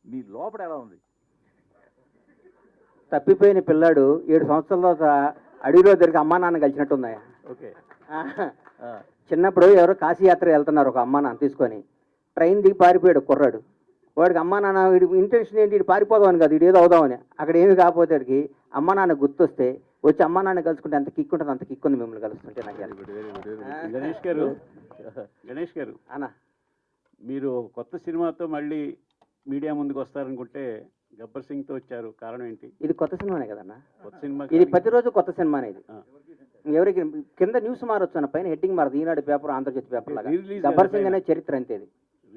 మీ లోపల ఎలా ఉంది? తప్పిపోయిన పిల్లాడు 7 సంవత్సరాల తర్వాత అడవిలో దొరికి అమ్మా నాన్న కలిసినట్టున్నాయా? ఓకే. చిన్నప్పుడు ఎవరో కాశీ యాత్ర వెళ్తున్నారు ఒక అమ్మా నాన్న తీసుకొని, ట్రైన్ దిగి పారిపోయాడు కుర్రాడు. వాడికి అమ్మా నాన్న వీడి ఇంటెన్షన్ ఏంటి, వీడు పారిపోదామని కాదు, వీడు ఏదో అవుదామని. అక్కడ ఏమి కాకపోతే వాడికి అమ్మా నాన్న గుర్తొస్తే వచ్చి అమ్మా నాన్న కలుసుకుంటే అంత కిక్ ఉంటుంది, అంత కిక్ ఉంది మిమ్మల్ని కలుస్తుంటే. నాకు గణేష్ గారు అన్న, మీరు కొత్త సినిమాతో మళ్ళీ మీడియా ముందుకు వస్తారనుకుంటే గబ్బర్ సింగ్తో వచ్చారు, కారణం ఏంటి? ఇది కొత్త సినిమానే కదన్నా, కొత్త సినిమా ఇది ప్రతిరోజు కొత్త సినిమానే. ఇది ఎవరికి కింద న్యూస్ మారొచ్చు అన్న, పైన హెడ్డింగ్ మారదు. ఈనాడు పేపర్, ఆంధ్రజ్యోతి పేపర్ లాగా. గబ్బర్ సింగ్ అనే చరిత్ర అంతే ఇది.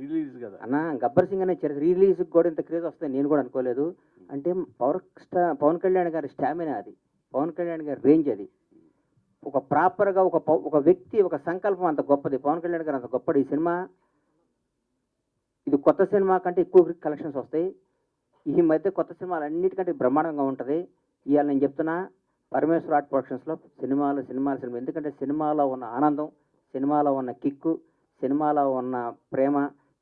రిలీజ్ కదా అన్న, గబ్బర్ సింగ్ అనే చరిత్ర రిలీజ్కి కూడా ఇంత క్రేజ్ వస్తుంది నేను కూడా అనుకోలేదు. అంటే పవన్ కళ్యాణ్ గారి స్టామినా అది, పవన్ కళ్యాణ్ గారి రేంజ్ అది. ఒక ప్రాపర్గా ఒక వ్యక్తి, ఒక సంకల్పం అంత గొప్పది. పవన్ కళ్యాణ్ గారు అంత గొప్పది. ఈ సినిమా, ఇది కొత్త సినిమా కంటే ఎక్కువ కలెక్షన్స్ వస్తాయి. ఈ మధ్య కొత్త సినిమాలు అన్నిటికంటే బ్రహ్మాండంగా ఉంటుంది. ఇవాళ నేను చెప్తున్నా, పరమేశ్వర్ ఆర్ట్ ప్రొడక్షన్స్లో సినిమాలు. ఎందుకంటే సినిమాలో ఉన్న ఆనందం, సినిమాలో ఉన్న కిక్కు, సినిమాలో ఉన్న ప్రేమ,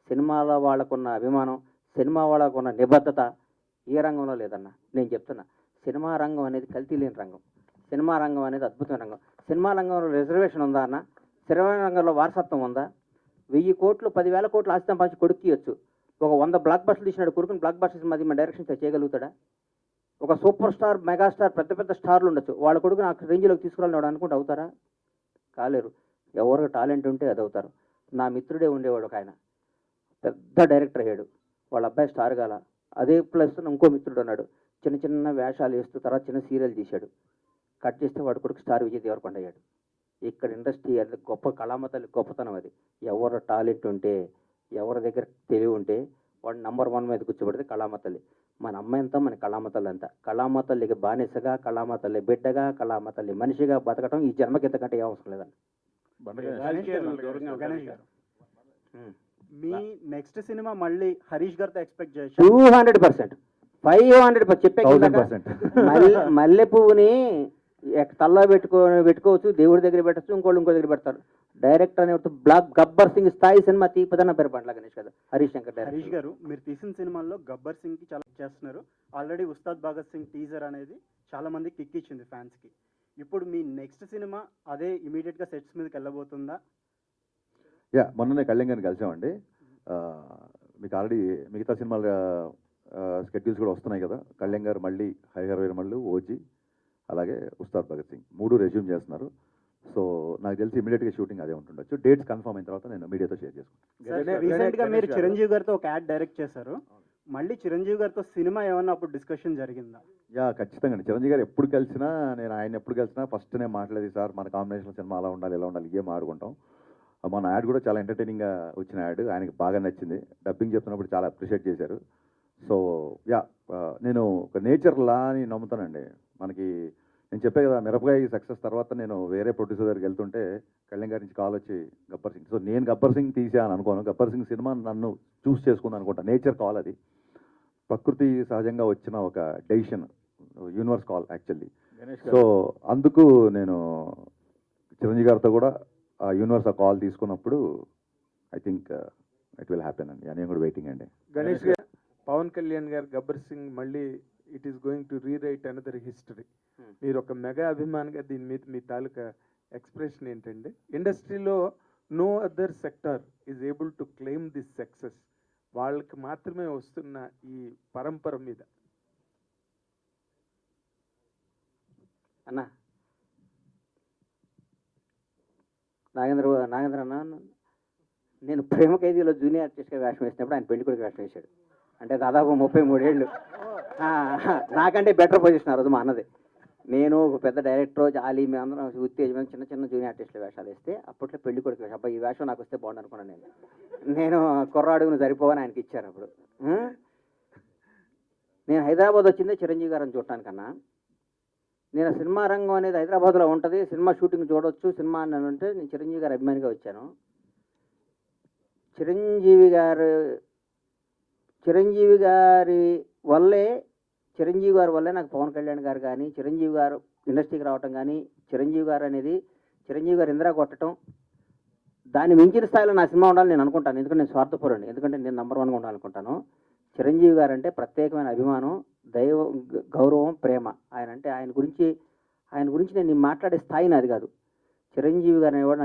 సినిమాలో వాళ్ళకున్న అభిమానం, సినిమా వాళ్ళకున్న నిబద్ధత ఏ రంగంలో లేదన్న. నేను చెప్తున్నా, సినిమా రంగం అనేది కల్తీ లేని రంగం. సినిమా రంగం అనేది అద్భుతమైన రంగం. సినిమా రంగంలో రిజర్వేషన్ ఉందా అన్న? సినిమా రంగంలో వారసత్వం ఉందా? 1000 కోట్లు 10,000 కోట్లు ఆస్తి సంపాదించి కొడుకు ఇవ్వచ్చు. ఒక 100 బ్లాక్ బస్టర్లు తీసినాడు కొడుకుని బ్లాక్ బస్టర్స్ మధ్య మన డైరెక్షన్ చేయగలుగుతాడా? ఒక సూపర్ స్టార్, మెగాస్టార్, పెద్ద పెద్ద స్టార్లు ఉండొచ్చు, వాళ్ళ కొడుకుని ఆ రేంజ్లోకి తీసుకురాలని అనుకుంటే అవుతారా? కాలేరు. ఎవరికి టాలెంట్ ఉంటే అది అవుతారు. నా మిత్రుడే ఉండేవాడు ఒక ఆయన, పెద్ద డైరెక్టర్ అయ్యాడు. వాళ్ళ అబ్బాయి స్టార్ గాల. అదే ప్లస్ ఇంకో మిత్రుడు ఉన్నాడు, చిన్న చిన్న వేషాలు వేస్తూ తర్వాత చిన్న సీరియల్ తీశాడు. కట్ చేస్తే వాడు కొడుకు స్టార్ విజయ్ దేవరకొండ అయ్యాడు. ఇక్కడ ఇండస్ట్రీ అది గొప్ప కళామతల్లి గొప్పతనం అది. ఎవరు టాలెంట్ ఉంటే, ఎవరి దగ్గర తెలివి ఉంటే వాడు నంబర్ 1 మీద కూర్చోబెడితే కళామతల్లి. మన అమ్మాయి అంతా మన కళామతల్లి అంతా. కళామతల్లికి బానిసగా, కళామతల్లి బిడ్డగా, కళామతల్లి మనిషిగా బతకటం ఈ జన్మకి ఇంతకంటే ఏ అవసరం లేదండి. మీ నెక్స్ట్ సినిమా మళ్ళీ హరీష్ గారితో ఎక్స్పెక్ట్ చేయొచ్చు? 200%, 500% చెప్పే. మల్లె పువ్వుని తల్లో పెట్టుకోవచ్చు, దేవుడి దగ్గర పెట్టచ్చు, ఇంకో దగ్గర పెడతారు. డైరెక్టర్ అనే గబ్బర్ సింగ్ స్థాయి సినిమా తీపదన్న పేరు పండ్ల గణేష్ కదా, హరీష్ శంకర్. హరీష్ గారు, మీరు తీసిన సినిమాల్లో గబ్బర్ సింగ్ కి చాలా చేస్తున్నారు. ఆల్రెడీ ఉస్తాద్ భగత్ సింగ్ టీజర్ అనేది చాలా మంది కిక్ ఇచ్చింది ఫ్యాన్స్ కి. ఇప్పుడు మీ నెక్స్ట్ సినిమా అదే ఇమీడియట్ గా సెట్స్ మీదకి వెళ్ళబోతుందా? మొన్ననే కళ్యాణ్ గారిని కలిసామండి. మీకు ఆల్రెడీ మిగతా సినిమాల స్కెడ్యూల్స్ కూడా వస్తున్నాయి కదా. కళ్యాణ్ గారు మళ్ళీ హరిహర వీరమల్లు, ఓజీ, అలాగే ఉస్తాద్ భగత్ సింగ్ 3 రెజ్యూమ్ చేస్తున్నారు. సో నాకు తెలిసి ఇమీడియట్గా షూటింగ్ అదే ఉంటుండొచ్చు. డేట్స్ కన్ఫర్మ్ అయిన తర్వాత నేను మీడియాతో షేర్ చేసుకుంటాను. రీసెంట్ గా మీరు చిరంజీవి గారితో ఒక యాడ్ డైరెక్ట్ చేశారు. మళ్ళీ చిరంజీవి గారితో సినిమా ఏమన్నా అప్పుడు డిస్కషన్ జరిగిందా? ఖచ్చితంగా అండి. చిరంజీవి గారు ఎప్పుడు కలిసినా, నేను ఆయన ఎప్పుడు కలిసినా ఫస్ట్ నేను మాట్లాడేది, సార్ మన కాంబినేషన్ సినిమా అలా ఉండాలి, ఇలా ఉండాలి, ఏం ఆడుకుంటాం. మన యాడ్ కూడా చాలా ఎంటర్టైనింగ్గా వచ్చిన యాడ్, ఆయనకి బాగా నచ్చింది. డబ్బింగ్ చెప్తున్నప్పుడు చాలా అప్రిషియేట్ చేశారు. సో నేను ఒక నేచర్ లా అని నమ్ముతానండి. మనకి నేను చెప్పే కదా, మిరపకాయ సక్సెస్ తర్వాత నేను వేరే ప్రొడ్యూసర్ దగ్గరికి వెళ్తుంటే కళ్యాణ్ గారి నుంచి కాల్ వచ్చి గబ్బర్ సింగ్. సో నేను గబ్బర్ సింగ్ తీసాను అనుకోను, గబ్బర్ సింగ్ సినిమా నన్ను చూస్ చేసుకుంది అనుకుంటా. నేచర్ కాల్ అది, ప్రకృతి సహజంగా వచ్చిన ఒక decision, universe call actually. So అందుకు నేను చిరంజీవి గారితో కూడా ఆ యూనివర్స్ ఆ కాల్ తీసుకున్నప్పుడు I think it will happen అండి. నేను కూడా వెయిటింగ్ అండి. గణేష్ గారు, పవన్ కళ్యాణ్ గారు గబ్బర్ సింగ్ మళ్ళీ it is going to rewrite another history. మీరు ఒక మెగా అభిమానిగా దీని మీద మీ తాలూకా ఎక్స్ప్రెషన్ ఏంటండి? ఇండస్ట్రీలో no other sector is able to claim this success. వాళ్ళకి మాత్రమే వస్తున్న ఈ పరంపర మీద. అన్న నాగేంద్ర అన్న, నేను ప్రేమ ఖైదీలో జూనియర్ ఆర్టిస్ట్గా వేషం వేసినప్పుడు ఆయన పెళ్లి కొడుకు వేషం వేశాడు. అంటే దాదాపు 33 ఏళ్ళు. నాకంటే బెటర్ పొజిషన్ ఆ రోజు మా అన్నది. నేను ఒక పెద్ద డైరెక్టర్, జాలి, మేమందరం ఉత్తేజమైన చిన్న చిన్న జూనియర్ ఆర్టిస్టులు వేషాలు వేస్తే అప్పట్లో పెళ్లి కొడుకు వేషం. అబ్బాయి ఈ వేషం నాకు వస్తే బాగుండు అనుకున్నాను నేను కుర్రాడుగును సరిపోవని ఆయనకి ఇచ్చారు. అప్పుడు నేను హైదరాబాద్ వచ్చిందే చిరంజీవి గారిని చూడటానికన్నా. నేను సినిమా రంగం అనేది హైదరాబాద్లో ఉంటుంది, సినిమా షూటింగ్ చూడవచ్చు, సినిమా అని అంటే నేను చిరంజీవి గారి అభిమానిగా వచ్చాను. చిరంజీవి గారి వల్లే నాకు పవన్ కళ్యాణ్ గారు కానీ, చిరంజీవి గారు ఇండస్ట్రీకి రావటం కానీ, చిరంజీవి గారు ఇందిరా కొట్టడం, దాన్ని మించిన స్థాయిలో నా సినిమా ఉండాలని నేను అనుకుంటాను. ఎందుకంటే నేను స్వార్థపరుని, ఎందుకంటే నేను నంబర్ 1గా ఉండాలనుకుంటాను. చిరంజీవి గారు అంటే ప్రత్యేకమైన అభిమానం, దైవ గౌరవం, ప్రేమ. ఆయన గురించి నేను మాట్లాడే స్థాయి నాది కాదు. చిరంజీవి గారు అనేవాడు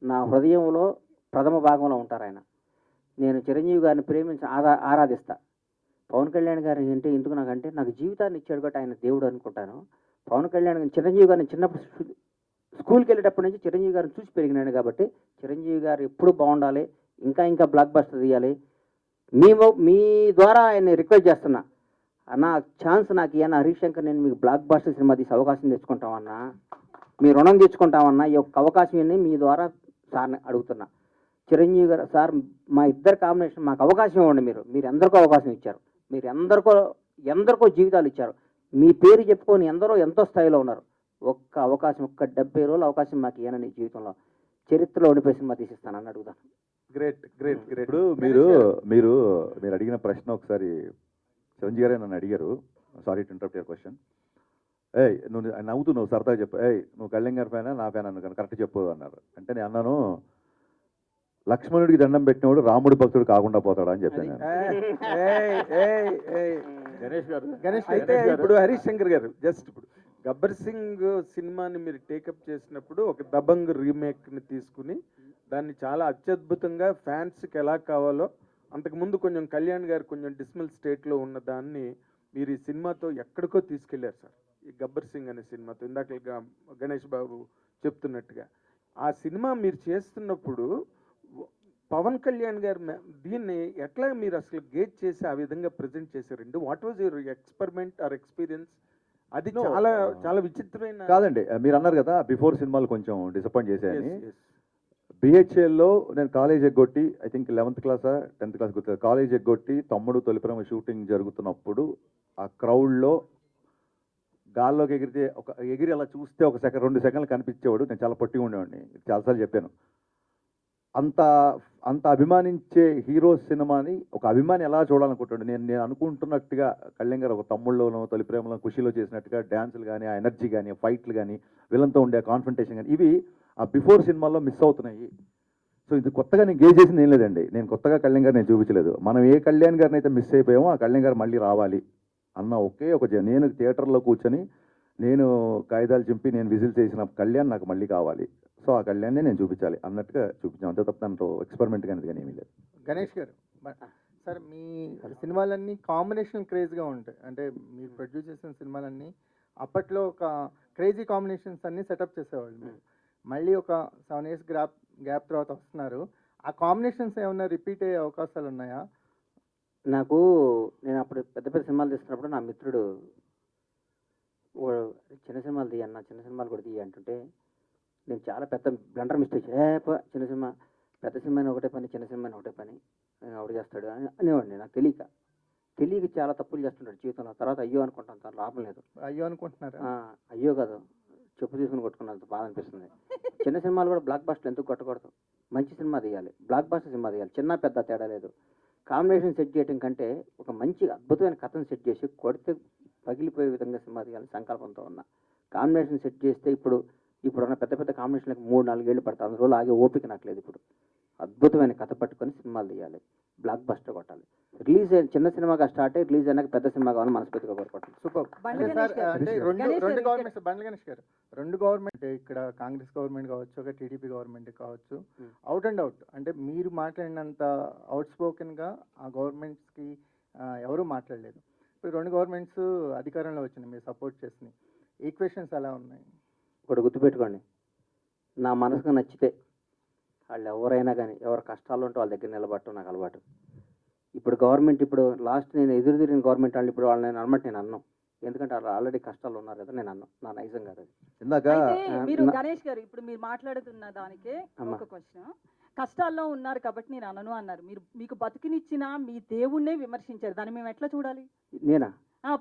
నా హృదయంలో ప్రథమ భాగంలో ఉంటారు ఆయన. నేను చిరంజీవి గారిని ప్రేమించి ఆరాధిస్తా. పవన్ కళ్యాణ్ గారు అంటే ఎందుకు నాకంటే నాకు జీవితాన్ని ఇచ్చాడు కాబట్టి ఆయన దేవుడు అనుకుంటాను. పవన్ కళ్యాణ్ చిరంజీవి గారిని చిన్నప్పుడు స్కూల్కి వెళ్ళేటప్పటి నుంచి చిరంజీవి గారిని చూసి పెరిగినాడు కాబట్టి చిరంజీవి గారు ఎప్పుడూ బాగుండాలి, ఇంకా బ్లాక్ బస్టర్ తీయాలి. మీ ద్వారా ఆయన్ని రిక్వెస్ట్ చేస్తున్నా, అన్న ఛాన్స్ నాకు ఇవ్వన్న హరీష్ శంకర్, నేను మీకు బ్లాక్ బస్టర్ సినిమా తీసి అవకాశం తెచ్చుకుంటామన్నా, మీ రుణం తెచ్చుకుంటామన్నా, ఈ ఒక్క అవకాశం ఇవ్వండి మీ ద్వారా సార్ని అడుగుతున్నా. చిరంజీవి గారు సార్ మా ఇద్దరు కాంబినేషన్ మాకు అవకాశం ఇవ్వండి. మీరు ఎందరికో అవకాశం ఇచ్చారు, మీరు ఎందరికో జీవితాలు ఇచ్చారు, మీ పేరు చెప్పుకొని ఎంతో స్థాయిలో ఉన్నారు. ఒక్క అవకాశం, ఒక్క 70 రోజుల అవకాశం మాకు ఇవ్వనని జీవితంలో చరిత్రలో ఉండిపోయి సినిమా తీసిస్తానని అడుగుతాను. గ్రేట్. ఇప్పుడు మీరు అడిగిన ప్రశ్న ఒకసారి చిరంజీవి గారే నన్ను అడిగారు. Sorry to interrupt your question. నువ్వు నవ్వుతున్నావు, సరదాగా చెప్పు. నువ్వు కళ్యాణ్ గారి ఫ్యానా నా ఫ్యాన్ అన్నాను, కరెక్ట్ చెప్పు అన్నారు. అంటే నేను అన్నాను, లక్ష్మణుడికి దండం పెట్టినవాడు రాముడి భక్తుడు కాకుండా పోతాడా అని చెప్పాను. గణేష్ అయితే ఇప్పుడు హరీష్ శంకర్ గారు జస్ట్ ఇప్పుడు గబ్బర్ సింగ్ సినిమాని మీరు టేకప్ చేసినప్పుడు ఒక దబంగ్ రీమేక్ని తీసుకుని దాన్ని చాలా అత్యద్భుతంగా ఫ్యాన్స్కి ఎలా కావాలో, అంతకుముందు కొంచెం కళ్యాణ్ గారు కొంచెం డిస్మల్ స్టేట్లో ఉన్న దాన్ని మీరు ఈ సినిమాతో ఎక్కడికో తీసుకెళ్లారు సార్. ఈ గబ్బర్ సింగ్ అనే సినిమాతో ఇందాక గణేష్ బాబు చెప్తున్నట్టుగా ఆ సినిమా మీరు చేస్తున్నప్పుడు పవన్ కళ్యాణ్ గారు దీన్ని ఎట్లా మీరు అసలు గేట్ చేసి ఆ విధంగా ప్రజెంట్ చేశారండి? What was your experiment are experience? అది చాలా విచిత్రమైన. కాదండి, మీరు అన్నారు కదా బిఫోర్ సినిమాలు కొంచెం డిసప్పాయింట్ చేశాయని. బిహెచ్ఎల్లో నేను కాలేజ్ ఎగ్గొట్టి, ఐ థింక్ 11th క్లాసా 10th క్లాస్ గుర్తు, కాలేజ్ ఎగ్గొట్టి తమ్ముడు తొలిప్రేమ షూటింగ్ జరుగుతున్నప్పుడు ఆ క్రౌడ్లో గాల్లోకి ఎగిరి అలా చూస్తే 2 సెకండ్లు కనిపించేవాడు. నేను చాలా పొట్టిగా ఉండేవాడిని, చాలాసార్లు చెప్పాను. అంత అభిమానించే హీరో సినిమాని ఒక అభిమాని ఎలా చూడాలనుకుంటాడు? నేను అనుకుంటున్నట్టుగా కళ్యాణ్ గారు ఒక తమ్ముళ్ళలోనో తొలిప్రేమలో ఖుషిలో చేసినట్టుగా డ్యాన్సులు కానీ, ఆ ఎనర్జీ కానీ, ఫైట్లు కానీ, విలన్తో ఉండే కాన్ఫ్రంటేషన్ కానీ, ఇవి ఆ బిఫోర్ సినిమాల్లో మిస్ అవుతున్నాయి. సో ఇది కొత్తగా నేను గేజ్ చేసింది ఏం లేదండి. నేను కొత్తగా కళ్యాణ్ గారిని చూపించలేదు. మనం ఏ కళ్యాణ్ గారిని అయితే మిస్ అయిపోయామో ఆ కళ్యాణ్ గారు మళ్ళీ రావాలి అన్న నేను థియేటర్లో కూర్చొని నేను కాగితాలు చింపి నేను విజిల్ చేసిన కళ్యాణ్ నాకు మళ్ళీ కావాలి. సో ఆ కళ్యాణ్నే నేను చూపించాలి అన్నట్టుగా చూపించాం. అంతే తప్ప దాంట్లో ఎక్స్పెరిమెంట్ కానీ ఏమీ లేదు. గణేష్ గారు సార్, మీ సినిమాలన్నీ కాంబినేషన్ క్రేజ్గా ఉంటాయి. అంటే మీరు ప్రొడ్యూస్ చేసిన సినిమాలన్నీ అప్పట్లో ఒక క్రేజీ కాంబినేషన్స్ అన్నీ సెటప్ చేసేవాళ్ళు. మళ్ళీ ఒక 7 years గ్యాప్ తర్వాత వస్తున్నారు. ఆ కాంబినేషన్స్ ఏమన్నా రిపీట్ అయ్యే అవకాశాలు ఉన్నాయా? నేను అప్పుడు పెద్ద సినిమాలు తీస్తున్నప్పుడు నా మిత్రుడు చిన్న సినిమాలు తీయన్న, చిన్న సినిమాలు కూడా తీయ అంటుంటే నేను చాలా పెద్ద బ్లండర్ మిస్టేక్, చిన్న సినిమా పెద్ద సినిమా ఒకటే పని, చిన్న సినిమా ఒకటే పని ఎవడు చేస్తాడు అని అనేవాడిని. నాకు తెలియక చాలా తప్పులు చేస్తుంటాడు జీవితంలో. తర్వాత అయ్యో అనుకుంటాను, తను లాభం లేదు. అయ్యో అనుకుంటున్నారు? అయ్యో కాదు, చెప్పు తీసుకుని కొట్టుకున్నంత బాధ అనిపిస్తుంది. చిన్న సినిమాలు కూడా బ్లాక్ బస్టర్ ఎందుకు కొట్టకూడదు? మంచి సినిమా తీయాలి, బ్లాక్ బస్టర్ సినిమా తీయాలి, చిన్న పెద్ద తేడా లేదు. కాంబినేషన్ సెట్ చేయడం కంటే ఒక మంచి అద్భుతమైన కథను సెట్ చేసి కొడితే పగిలిపోయే విధంగా సినిమా తీయాలని సంకల్పంతో ఉన్నా. కాంబినేషన్ సెట్ చేస్తే ఇప్పుడున్న పెద్ద కాంబినేషన్లకు 3-4 ఏళ్ళు పడతాయి. అందులో ఆగే ఓపిక నాకు లేదు. ఇప్పుడు అద్భుతమైన కథ పట్టుకొని సినిమాలు తీయాలి, బ్లాక్ బస్టర్ కొట్టాలి. చిన్న సినిమాగా స్టార్ట్ అయ్యి రిలీజ్ అయినాక పెద్ద సినిమా కావాలని మనస్ఫూర్తిగా కోరుకుంటాను. సూపర్. అంటే రెండు గవర్నమెంట్స్, బండ్ల గణేష్ గారు, 2 గవర్నమెంట్, ఇక్కడ కాంగ్రెస్ గవర్నమెంట్ కావచ్చు, ఒక టీడీపీ గవర్నమెంట్ కావచ్చు, అవుట్ అండ్ అవుట్ అంటే మీరు మాట్లాడినంత అవుట్ స్పోకెన్గా ఆ గవర్నమెంట్స్కి ఎవరూ మాట్లాడలేదు. ఇప్పుడు 2 గవర్నమెంట్స్ అధికారంలో వచ్చినాయి, మీరు సపోర్ట్ చేసినాయి. ఈక్వేషన్స్ ఎలా ఉన్నాయి? ఇప్పుడు గుర్తుపెట్టుకోండి, నా మనసుకు నచ్చితే వాళ్ళు ఎవరైనా కానీ ఎవరు కష్టాలు ఉంటే వాళ్ళ దగ్గర నిలబడటం నాకు అలవాటు. ఇప్పుడు గవర్నమెంట్, ఇప్పుడు లాస్ట్ నేను ఎదురు తిరిగిన గవర్నమెంట్ వాళ్ళు ఇప్పుడు వాళ్ళని అనమాట నేను అన్నాను. ఎందుకంటే వాళ్ళు ఆల్రెడీ కష్టాలు ఉన్నారు కదా, నేను అన్నాను. నా నైజం కాదు అది. ఇందాక మీరు గణేష్ గారు ఇప్పుడు మీరు మాట్లాడుతున్న దానికే ఒక క్వశ్చన్. కష్టాల్లో ఉన్నారు కాబట్టి నేను అనను అన్నారు. మీకు బతికినిచ్చిన మీ దేవుణ్ణే విమర్శించారు, దాన్ని మేము ఎట్లా చూడాలి? నేనా?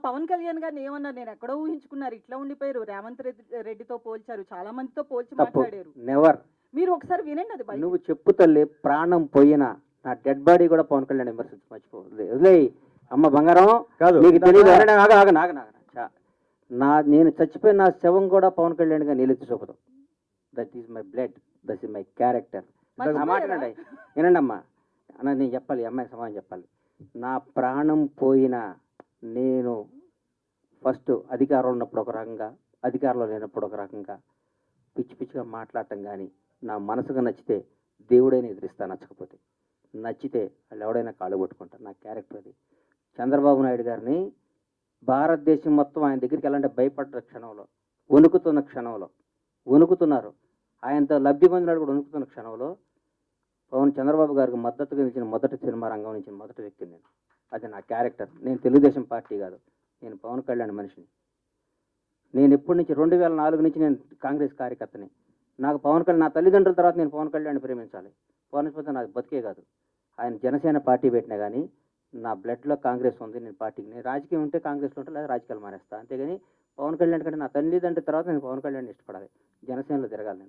పవన్ కళ్యాణ్ గారిని ఏమన్నారు? నేను ఎక్కడో ఊహించుకున్నారు, ఇట్లా ఉండిపోయారు. రేవంత్ రెడ్డితో పోల్చారు, చాలా మందితో పోల్చి మాట్లాడారు. నెవర్. మీరు ఒకసారి వినండి. అది నువ్వు చెప్పు తల్లి, ప్రాణం పోయినా నా డెడ్ బాడీ కూడా పవన్ కళ్యాణ్ విమర్శించి మర్చిపోలేదు. వదిలేయి అమ్మ బంగారం, నీకు తెలియదు. నేను చచ్చిపోయిన నా శవం కూడా పవన్ కళ్యాణ్ గా నీళ్ళెత్తి చూపదు. That is my blood, that is my character. మాట్లాడండి, వినండి అమ్మా. అన్న నేను చెప్పాలి, అమ్మాయికి సమాధానం చెప్పాలి. నా ప్రాణం పోయినా నేను ఫస్ట్ అధికారంలో ఉన్నప్పుడు ఒక రకంగా, అధికారంలో లేనప్పుడు ఒక రకంగా పిచ్చి పిచ్చిగా మాట్లాడటం కానీ, నా మనసుగా నచ్చితే దేవుడైనా ఎదిరిస్తా, నచ్చకపోతే నచ్చితే వాళ్ళు ఎవడైనా కాళ్ళు కొట్టుకుంటారు. నా క్యారెక్టర్ అది. చంద్రబాబు నాయుడు గారిని భారతదేశం మొత్తం ఆయన దగ్గరికి వెళ్ళాలంటే భయపడ్డ క్షణంలో, వణుకుతున్న క్షణంలో, వణుకుతున్నారు. ఆయనతో లబ్ధి పొందినాడు కూడా వణుకుతున్న క్షణంలో చంద్రబాబు గారికి మద్దతుగా నిలిచిన మొదటి సినిమా రంగం నుంచి మొదటి వ్యక్తి నేను. అది నా క్యారెక్టర్. నేను తెలుగుదేశం పార్టీ కాదు, నేను పవన్ కళ్యాణ్ మనిషిని. నేను ఎప్పటి నుంచి 2004 నుంచి నేను కాంగ్రెస్ కార్యకర్తని. నాకు పవన్ కళ్యాణ్, నా తల్లిదండ్రుల తర్వాత నేను పవన్ కళ్యాణ్ ప్రేమించాలి. పవన్ నాకు బతికే కాదు. ఆయన జనసేన పార్టీ పెట్టినా కానీ నా బ్లడ్లో కాంగ్రెస్ ఉంది. నేను పార్టీకి, నేను రాజకీయం ఉంటే కాంగ్రెస్లో ఉంటే లేదా రాజకీయాలు మానేస్తా. అంతేగాని పవన్ కళ్యాణ్ కంటే నా తల్లిదండ్రుల తర్వాత నేను పవన్ కళ్యాణ్ ఇష్టపడాలి, జనసేనలో తిరగాలి.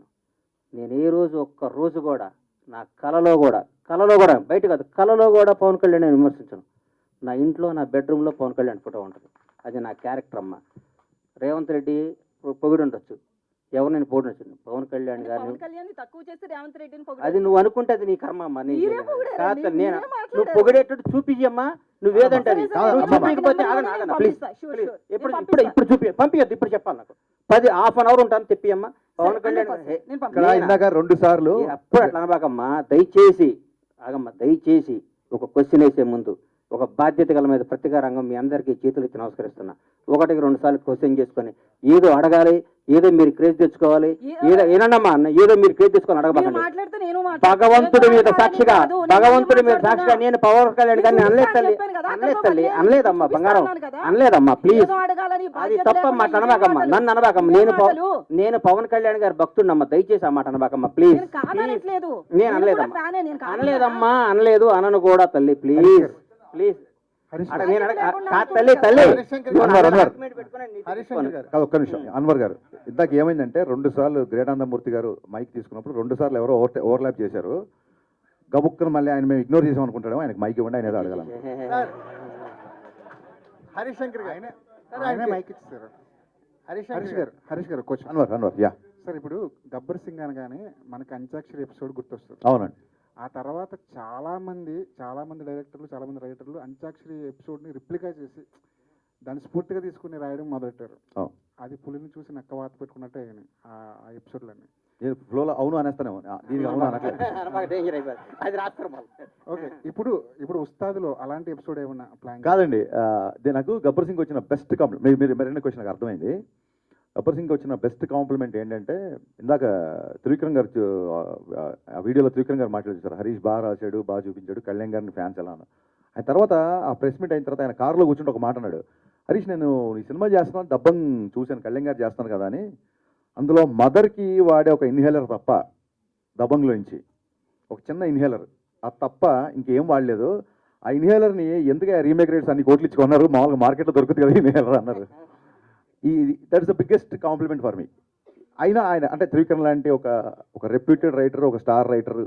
నేను ఏ రోజు ఒక్క రోజు కూడా నా కలలో కూడా బయట కాదు, కలలో కూడా పవన్ కళ్యాణ్ నేను విమర్శించను. నా ఇంట్లో, నా బెడ్రూమ్లో పవన్ కళ్యాణ్ ఫోటో ఉంటుంది. అది నా క్యారెక్టర్ అమ్మ. రేవంత్ రెడ్డి పొగిడి ఉండొచ్చు, ఎవరు నేను పొగిడొచ్చు. పవన్ కళ్యాణ్ గారిని పవన్ కళ్యాణ్ తక్కువ చేసి రేవంత్ రెడ్డిని అది నువ్వు అనుకుంటే అది నీ కర్మ అమ్మా. మీరే పొగిడారండి, కాదు, మీరే నేను మాట్లాడారు. నువ్వు పొగిడేటట్టు చూపించమ్మా. నువ్వేదంటే అది. సరే, సరే, నువ్వు నేను చూపించకపోతే పంపిస్తా, ఆగనా ప్లీజ్. sure, please. sure. ఇప్పుడు నేను ఇప్పుడు పంపిస్తా. ఇప్పుడు చూపి, పంపించద్దు. ఇప్పుడు చెప్పాలి నాకు 1/2 అవర్ ఉంటాను తెప్పియమ్మా. పవన్ కళ్యాణ్ నేను ఇక్కడ పంపిస్తా. ఇందాక 2 సార్లు అప్పుడు అట్లా అనబాకమ్మా. దయచేసి ఆగమ్మా, దయచేసి ఒక క్వశ్చన్ వేసే ముందు ఒక బాధ్యత గల మీద ప్రతిగా రంగం మీ అందరికీ చేతులు ఎత్తి నమస్కరిస్తున్నా. 1-2 సార్లు క్వశ్చన్ చేసుకొని ఏదో అడగాలి, ఏదో మీరు క్రేజ్ తెచ్చుకోవాలి, ఏదో ఏనమ్మా అన్న, ఏదో మీరు క్రేజ్ తెచ్చుకొని మీరు అడగబాకండి. మాట్లాడితే నేను భగవంతుడి మీద సాక్షిగా, కాదు, నేను భగవంతుడి మీద మాట్లాడుతున్నా. సాక్షిగా నేను పవన్ కళ్యాణ్ గారిని నేను అనలేదు చూపిస్తాను తల్లి, చెప్పాను కదా, అనలేదు అక్కడ తల్లి, నేను అనలేదమ్మా బంగారం, చూపిస్తాను కదా. అనలేదమ్మా ప్లీజ్. ఏదో అడగాలని అది బాధ్యత తప్పమ్మా, లేకుండా అట్లా అనబాకమ్మా, ఇవే నన్ను అనబాకమ్మా. మాటలు. నేను పవన్ కళ్యాణ్ గారి భక్తుడినమ్మా, దయచేసి ఆ మాట అనబాకమ్మా ప్లీజ్. నేను కాదనట్లేదు. నేను అనలేదమ్మా, ఫ్యానే, నేను కాదనట్లేదు. అనలేదమ్మా, అనలేదు, అనను కూడా తల్లి ప్లీజ్ ప్లీజ్. హరీష్ అక్కడ గారు, నేను లేకుండా కాదు తల్లి, తల్లి హరిశంకర్ నువ్వు నా గారు, document పెట్టుకొని నేను హరిశంకర్ గారు కాదు, ఒక్క నిమిషం అన్వర్ గారు. ఇందాక ఏమైందంటే 2 సార్లు గ్రేటానందమూర్తి గారు మైక్ తీసుకున్నప్పుడు 2 సార్లు ఎవరో ఓవర్లాప్ చేశారు. గబుక్కును మళ్ళీ ఆయన మేము ఇగ్నోర్ చేసాం అనుకుంటాడు. ఆయనకు మైక్ ఇవ్వండి, ఆయన ఏదో అడగాలని. సార్, హరిశంకర్ గారు ఆయనే మైక్ ఇచ్చారు. హరీష్ గారు క్వశ్చన్ అన్వర్ యా సార్, ఇప్పుడు గబ్బర్ సింగ్ అనగానే మనకి అంత్యాక్షరి ఎపిసోడ్ గుర్తొస్తుంది. అవునండి. ఆ తర్వాత చాలా మంది డైరెక్టర్లు, చాలా మంది రైటర్లు అంత్యాక్షరి ఎపిసోడ్ని రిప్లికా చేసి దాన్ని స్ఫూర్తిగా తీసుకుని రాయడం మొదలెట్టారు. అవును. అది పులిని చూసి నక్క వాత పెట్టుకున్నట్టే అయినాయి ఆ ఎపిసోడ్లన్నీ. నేను ఫ్లోలో అవును అనేస్తానేమో, దీనికి అవును అనట్లేదు. డేంజర్ అయిపోయింది, అది రాత్రి. ఓకే, ఇప్పుడు ఉస్తాదులో అలాంటి ఎపిసోడ్ ఏమన్నా ప్లాన్? కాదండి, నాకు గబ్బర్ సింగ్ వచ్చిన బెస్ట్ కాంప్లిమెంట్, మీరు మరిన్ని క్వశ్చన్ నాకు అర్థమైంది. గబ్బర్ సింగ్ వచ్చిన బెస్ట్ కాంప్లిమెంట్ ఏంటంటే, ఇందాక త్రివిక్రమ్ గారు ఆ వీడియోలో త్రివిక్రమ్ గారు మాట్లాడుతారు, హరీష్ బాగా రాశాడు, బాగా చూపించాడు, కళ్యాణ్ గారిని ఫ్యాన్స్ ఎలా అన్న. ఆయన తర్వాత ఆ ప్రెస్ మీట్ అయిన తర్వాత ఆయన కారులో కూర్చుంటే ఒక మాట అన్నాడు, హరీష్ నేను ఈ సినిమా చేస్తున్నాను, దబ్బంగ్ చూశాను, కళ్యాణ్ గారు చేస్తాను కదా అని. అందులో మదర్కి వాడే ఒక ఇన్హేలర్ తప్ప, దబంగ్లో నుంచి ఒక చిన్న ఇన్హేలర్, అది తప్ప ఇంకేం వాడలేదు. ఆ ఇన్హేలర్ని ఎందుకు రీమేక్ రేట్స్ అన్ని కోట్లు ఇచ్చి కొన్నారు, మామూలుగా మార్కెట్లో దొరుకుతుంది కదా ఇన్హేలర్ అన్నారు. That is the biggest compliment for me. అయినా ఆయన అంటే త్రివిక్రమ్ లాంటి ఒక రెప్యూటెడ్ రైటర్, ఒక స్టార్ రైటర్,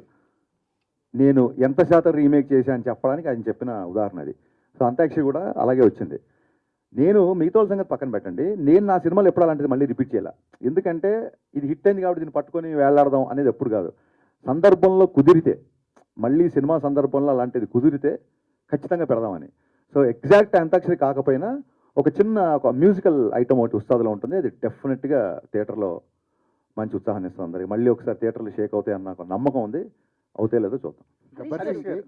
నేను ఎంత శాతం రీమేక్ చేశా అని చెప్పడానికి ఆయన చెప్పిన ఉదాహరణ అది. సో అంత్యాక్షరి కూడా అలాగే వచ్చింది. నేను మిగతా వాళ్ళ సంగతి పక్కన పెట్టండి, నేను నా సినిమాలు ఎప్పుడు అలాంటిది మళ్ళీ రిపీట్ చేయాలి. ఎందుకంటే ఇది హిట్ అయింది కాబట్టి దీన్ని పట్టుకొని వేలాడదాం అనేది ఎప్పుడు కాదు. సందర్భంలో కుదిరితే, మళ్ళీ సినిమా సందర్భంలో అలాంటిది కుదిరితే ఖచ్చితంగా పెడదామని. సో ఎగ్జాక్ట్ అంత్యాక్షరి కాకపోయినా ఒక మ్యూజికల్ ఐటమ్ ఒకటి ఉస్తాదులో ఉంటుంది. అది డెఫినెట్గా థియేటర్లో మంచి ఉత్సాహాన్ని ఇస్తుంది అందరికి. మళ్ళీ ఒకసారి థియేటర్లు షేక్ అవుతాయి అన్న ఒక నమ్మకం ఉంది. అవుతే లేదో చూద్దాం.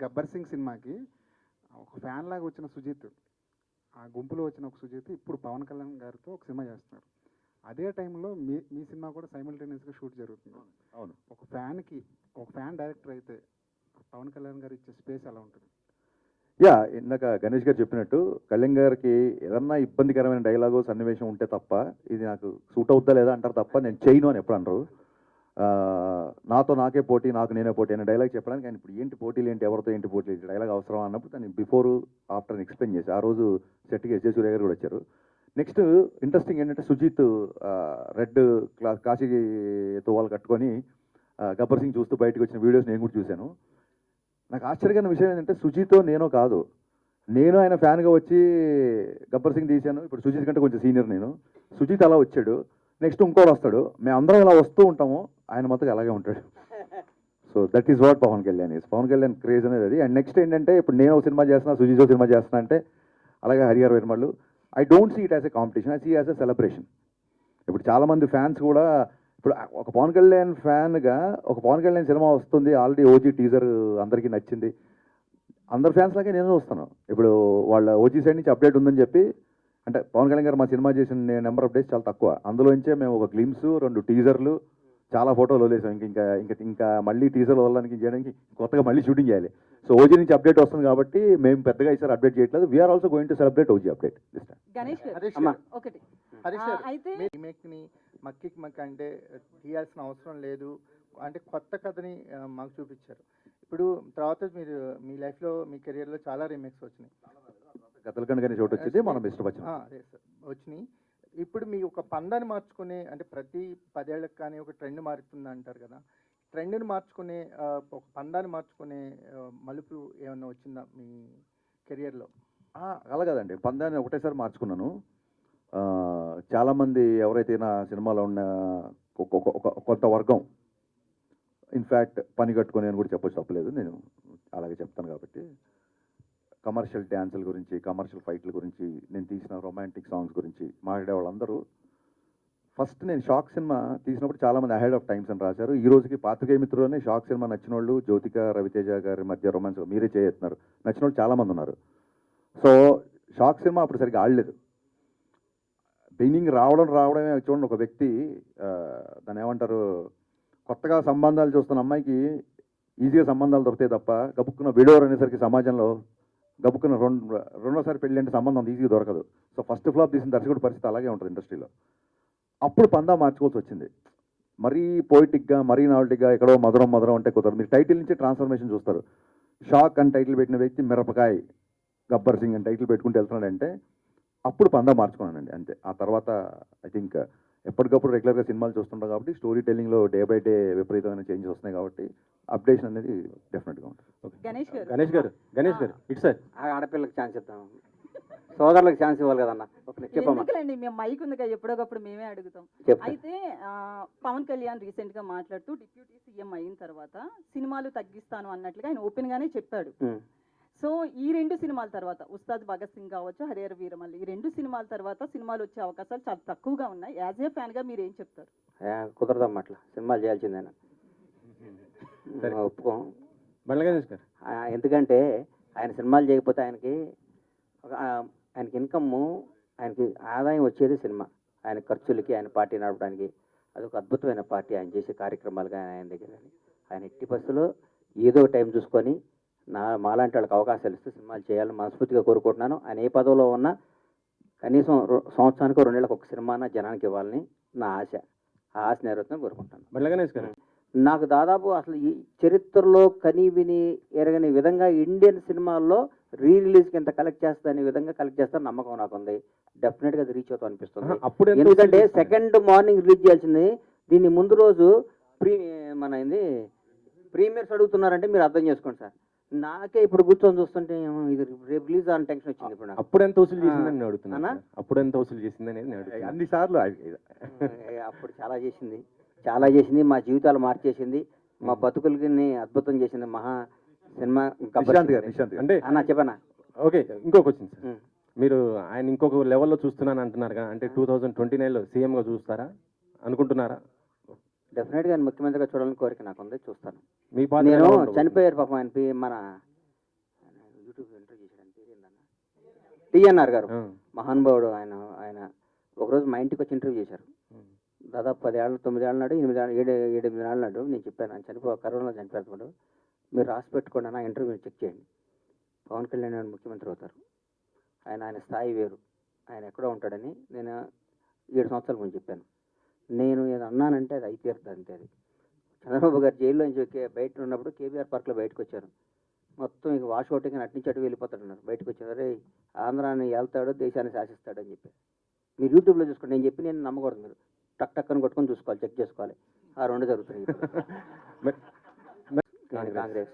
గబ్బర్ సింగ్ సినిమాకి ఒక ఫ్యాన్ లాగా వచ్చిన సుజిత్, ఆ గుంపులో వచ్చిన ఒక సుజిత్ ఇప్పుడు పవన్ కళ్యాణ్ గారితో ఒక సినిమా చేస్తున్నారు. అదే టైంలో మీ సినిమా కూడా సైమల్టేనియస్గా షూట్ జరుగుతుంది. అవును. ఒక ఫ్యాన్ డైరెక్టర్ అయితే పవన్ కళ్యాణ్ గారు ఇచ్చే స్పేస్ ఎలా ఉంటుంది? యా, ఇందాక గణేష్ గారు చెప్పినట్టు కళ్యాణ్ గారికి ఏదన్నా ఇబ్బందికరమైన డైలాగు సన్నివేశం ఉంటే తప్ప, ఇది నాకు సూట్ అవుద్దా లేదా అంటారు తప్ప నేను చేయను అని ఎప్పుడు అంటారు. నాతో నాకే పోటీ, నాకు నేనే పోటీ అనే డైలాగ్ చెప్పడానికి ఆయన ఇప్పుడు ఏంటి పోటీలు ఏంటి, ఎవరితో ఏంటి పోటీలు ఏంటి, డైలాగ్ అవసరం అన్నప్పుడు దాన్ని బిఫోర్ ఆఫ్టర్ ఎక్స్ప్లెయిన్ చేసి ఆ రోజు సెట్కి ఎస్జే సూర్య గారు కూడా వచ్చారు. నెక్స్ట్ ఇంట్రెస్టింగ్ ఏంటంటే సుజిత్ రెడ్ కాశీతో వాళ్ళు కట్టుకొని గబ్బర్ సింగ్ చూస్తూ బయటకు వచ్చిన వీడియోస్ నేను కూడా చూశాను. నాకు ఆశ్చర్యకరమైన విషయం ఏంటంటే సుజితో నేనో కాదు, నేను ఆయన ఫ్యాన్గా వచ్చి గబ్బర్ సింగ్ తీశాను. ఇప్పుడు సుజిత్ కంటే కొంచెం సీనియర్ నేను. సుజిత్ అలా వచ్చాడు, నెక్స్ట్ ఇంకోటి వస్తాడు, మేము అందరం ఇలా వస్తూ ఉంటాము, ఆయన మొత్తం అలాగే ఉంటాడు. So that is what Pawan Kalyan is. Pawan Kalyan craze అనేది అది. అండ్ నెక్స్ట్ ఏంటంటే ఇప్పుడు నేను ఒక సినిమా చేస్తున్నా, సుజీతో సినిమా చేస్తున్నా అంటే, అలాగే Harihara Veeramallu, I don't see it as a competition, I see as a celebration. ఇప్పుడు చాలామంది ఫ్యాన్స్ కూడా ఇప్పుడు ఒక పవన్ కళ్యాణ్ ఫ్యాన్గా ఒక పవన్ కళ్యాణ్ సినిమా వస్తుంది, ఆల్రెడీ ఓజీ టీజర్ అందరికీ నచ్చింది, అందరు ఫ్యాన్స్ లాగే నేను వస్తాను. ఇప్పుడు వాళ్ళ ఓజీ సైడ్ నుంచి అప్డేట్ ఉందని చెప్పి, అంటే పవన్ కళ్యాణ్ గారు మా సినిమా చేసిన నెంబర్ ఆఫ్ డేస్ చాలా తక్కువ, అందులోంచే మేము ఒక గ్లిమ్స్, 2 టీజర్లు, చాలా ఫోటోలు వదిలేసాం. ఇంకా ఇంకా ఇంకా మళ్ళీ టీజర్లు వదలడానికి చేయడానికి కొత్తగా మళ్ళీ షూటింగ్ చేయాలి. సో ఓజీ నుంచి అప్డేట్ వస్తుంది కాబట్టి మేము పెద్దగా ఈసారి అప్డేట్ చేయట్లేదు. We are also going to celebrate OG update this time. Ganesh garu Harish అమ్మా. గారు, ఒకటి హరీష్ గారు, అయితే రీమేక్ని మక్కికి మక్క అంటే తీయాల్సిన అవసరం లేదు, అంటే కొత్త కథని మాకు చూపించారు. ఇప్పుడు తర్వాత మీరు మీ లైఫ్లో మీ కెరియర్లో చాలా రీమేక్స్ వచ్చినాయి, గతల కంటే కానీ చోటు వచ్చింది, మనం ఇష్టపచ్చాం. అదే సార్ వచ్చినాయి. ఇప్పుడు మీ ఒక పందాన్ని మార్చుకునే, అంటే ప్రతి 10 ఏళ్ళకి కానీ ఒక ట్రెండ్ మారుతుంది అంటారు కదా, ట్రెండ్ని మార్చుకునే ఒక పందాన్ని మార్చుకునే మలుపు ఏమన్నా వచ్చిందా మీ కెరియర్లో? అలా కాదండి, పందాన్ని ఒకటేసారి మార్చుకున్నాను. చాలామంది ఎవరైతే నా సినిమాలో ఉన్న కొంత వర్గం, ఇన్ఫ్యాక్ట్ పని కట్టుకొని అని కూడా చెప్పొచ్చు, తప్పలేదు, నేను అలాగే చెప్తాను కాబట్టి, కమర్షియల్ డ్యాన్సుల గురించి, కమర్షియల్ ఫైట్ల గురించి, నేను తీసిన రొమాంటిక్ సాంగ్స్ గురించి మాట్లాడే వాళ్ళందరూ ఫస్ట్ నేను షాక్ సినిమా తీసినప్పుడు చాలామంది అహెడ్ ఆఫ్ టైమ్స్ అని రాశారు. ఈ రోజుకి పాత్రికేయ మిత్రులని షాక్ సినిమా నచ్చిన వాళ్ళు, జ్యోతిక రవితేజ గారి మధ్య రొమాన్స్ మీరే చేస్తున్నారు నచ్చిన వాళ్ళు చాలామంది ఉన్నారు. సో షాక్ సినిమా అప్పుడు సరిగ్గా ఆడలేదు. బిగినింగ్ రావడమే చూడండి, ఒక వ్యక్తి దాన్ని ఏమంటారు, కొత్తగా సంబంధాలు చూస్తున్న అమ్మాయికి ఈజీగా సంబంధాలు దొరుకుతాయి తప్ప, గబుక్కున్న విడోర్ అనేసరికి సమాజంలో గబుక్కున్న రెండోసారి పెళ్ళి అంటే సంబంధం ఈజీగా దొరకదు. సో ఫస్ట్ ఫ్లాప్ తీసిన దర్శకుడి పరిస్థితి అలాగే ఉంటుంది ఇండస్ట్రీలో. అప్పుడు పందా మార్చుకోవాల్సి వచ్చింది. మరీ పోయిటిక్గా, మరీ నావల్టీగా, ఎక్కడో మధురం అంటే కుదరదు. మీరు టైటిల్ నుంచి ట్రాన్స్ఫర్మేషన్ చూస్తారు. షాక్ అని టైటిల్ పెట్టిన వ్యక్తి మిరపకాయ్, గబ్బర్ సింగ్ అని టైటిల్ పెట్టుకుంటూ వెళ్తున్నాడంటే అప్పుడు పందా మార్చుకున్నానండి, అంతే. ఆ తర్వాత ఐ థింక్ ఎప్పటికప్పుడు రెగ్యులర్గా సినిమాలు చూస్తుంటాం కాబట్టి స్టోరీ టెల్లింగ్లో డే బై డే విపరీతమైన చేంజెస్ వస్తున్నాయి కాబట్టి అప్డేషన్ అనేది డెఫినెట్గా ఉంటుంది. గణేష్ గారు ఇటు సార్ ఆడపిల్లకి ఛాన్స్ ఇద్దాం, సోదరులకు ఛాన్స్ ఇవ్వాలి కదన్న. చెప్పమ్మా. ఎందుకులేండి, మేము మైక్ ఉంది కదా, ఎప్పుడొకప్పుడు మేమే అడుగుతాం. చెప్పు. అయితే పవన్ కళ్యాణ్ రీసెంట్ గా మాట్లాడుతూ డిప్యూటీ సీఎం అయిన తర్వాత సినిమాలు తగ్గిస్తాను అన్నట్లుగా ఆయన ఓపెన్ గానే చెప్పాడు. సో ఈ 2 సినిమాల తర్వాత, ఉస్తాద్ భగత్ సింగ్ కావచ్చు, హరిహర వీరమల్లు, ఈ 2 సినిమాల తర్వాత సినిమాలు వచ్చే అవకాశాలు చాలా తక్కువగా ఉన్నాయి. యాజ్ ఏ ఫ్యాన్ గా మీరు ఏం చెప్తారు? కుదరదమ్మా, అట్లా సినిమాలు చేయాల్సిందేనా, ఒప్పుకోం. ఎందుకంటే ఆయన సినిమాలు చేయకపోతే ఆయనకి ఇన్కమ్, ఆయనకి ఆదాయం వచ్చేది సినిమా. ఆయన ఖర్చులకి, ఆయన పార్టీ నడపడానికి అదొక అద్భుతమైన పార్టీ. ఆయన చేసే కార్యక్రమాలు కానీ ఆయన దగ్గర కానీ, ఆయన ఎట్టి బస్సులో ఏదో టైం చూసుకొని మాలాంటి వాళ్ళకి అవకాశాలు ఇస్తే సినిమాలు చేయాలని మనస్ఫూర్తిగా కోరుకుంటున్నాను. ఆయన ఏ పదవిలో ఉన్నా కనీసం సంవత్సరానికి 2 నెలలకు ఒక సినిమాన జనానికి ఇవ్వాలని నా ఆశ. ఆ ఆశ నెరవేరుతుందని కోరుకుంటాను. నాకు దాదాపు అసలు ఈ చరిత్రలో కని విని ఎరగని విధంగా ఇండియన్ సినిమాల్లో రిలీజ్కి ఎంత కలెక్ట్ చేస్తానే విధంగా కలెక్ట్ చేస్తాను నమ్మకం నాకు ఉంది. డెఫినెట్గా అది రీచ్ అవుతాం అనిపిస్తుంది. ఎందుకంటే సెకండ్ మార్నింగ్ రిలీజ్ చేయాల్సింది, దీన్ని ముందు రోజు ప్రీమియర్స్ అడుగుతున్నారంటే మీరు అర్థం చేసుకోండి సార్. నాకే ఇప్పుడు కూర్చొని చూస్తుంటే ఇది రేపు రిలీజ్ అని టెన్షన్ వచ్చింది. ఇప్పుడు అప్పుడు ఎంత వసూలు చేసిందని అడుగుతున్నా, అప్పుడు ఎంత వసూలు చేసింది అనేది అన్నిసార్లు అప్పుడు చాలా చేసింది, మా జీవితాలు మార్చేసింది, మా బతుకులకి అద్భుతం చేసింది మహా సినిమా. అంటే అన్న చెప్పనా? ఓకే, ఇంకో క్వశ్చన్ సార్. మీరు ఆయన ఇంకొక లెవెల్లో చూస్తున్నాను అంటున్నారు కదా, అంటే 2029లో సీఎంగా చూస్తారా అనుకుంటున్నారా? డెఫినెట్గా ఆయన ముఖ్యమంత్రిగా చూడాలని కోరిక నాకు ఉంది, చూస్తాను. మీ నేను చనిపోయారు పాపం ఆయన మన యూట్యూబ్ ఇంటర్వ్యూ చేశాడు, పేరు ఏందన్న, టీఎన్ఆర్ గారు, మహానుభావుడు. ఆయన ఒకరోజు మా ఇంటికి వచ్చి ఇంటర్వ్యూ చేశారు. దాదాపు 10 ఏళ్ళు 9 ఏళ్ళ నాడు 8 ఏళ్ళ నాడు నేను చెప్పాను ఆయన కరోనా చనిపోతున్నాడు, మీరు రాసి పెట్టుకోండి అన్న, ఇంటర్వ్యూ చెక్ చేయండి, పవన్ కళ్యాణ్ గారు ముఖ్యమంత్రి అవుతారు, ఆయన స్థాయి వేరు, ఆయన ఎక్కడో ఉంటాడని నేను 7 సంవత్సరాల ముందు చెప్పాను. నేను ఏదో అన్నానంటే అది అయితే అంతే. అది చంద్రబాబు గారు జైల్లో నుంచి బయట ఉన్నప్పుడు కేబీఆర్ పార్క్లో బయటకు వచ్చారు, మొత్తం ఇక వాష్ అవుట్ కానీ అటు నుంచి అటు వెళ్ళిపోతాడన్నారు. బయటకు వచ్చారు, అరే ఆంధ్రాన్ని వెళ్తాడు, దేశాన్ని శాసిస్తాడు అని చెప్పి. మీరు యూట్యూబ్లో చూసుకోండి, నేను చెప్పి నేను నమ్మకూడదు, మీరు టక్కని కొట్టుకొని చూసుకోవాలి, చెక్ చేసుకోవాలి. ఆ 2 జరుగుతున్నాయి. కాంగ్రెస్,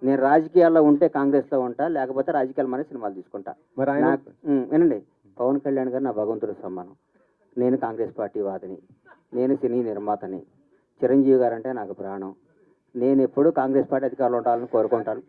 నేను రాజకీయాల్లో ఉంటే కాంగ్రెస్లో ఉంటా, లేకపోతే రాజకీయాలు మన సినిమాలు తీసుకుంటా. వినండి, పవన్ కళ్యాణ్ గారు నా భగవంతుడికి సమానం. నేను కాంగ్రెస్ పార్టీ వాదిని, నేను సినీ నిర్మాతని, చిరంజీవి గారు అంటే నాకు ప్రాణం. నేను ఎప్పుడు కాంగ్రెస్ పార్టీ అధికారంలో ఉండాలని కోరుకుంటాను.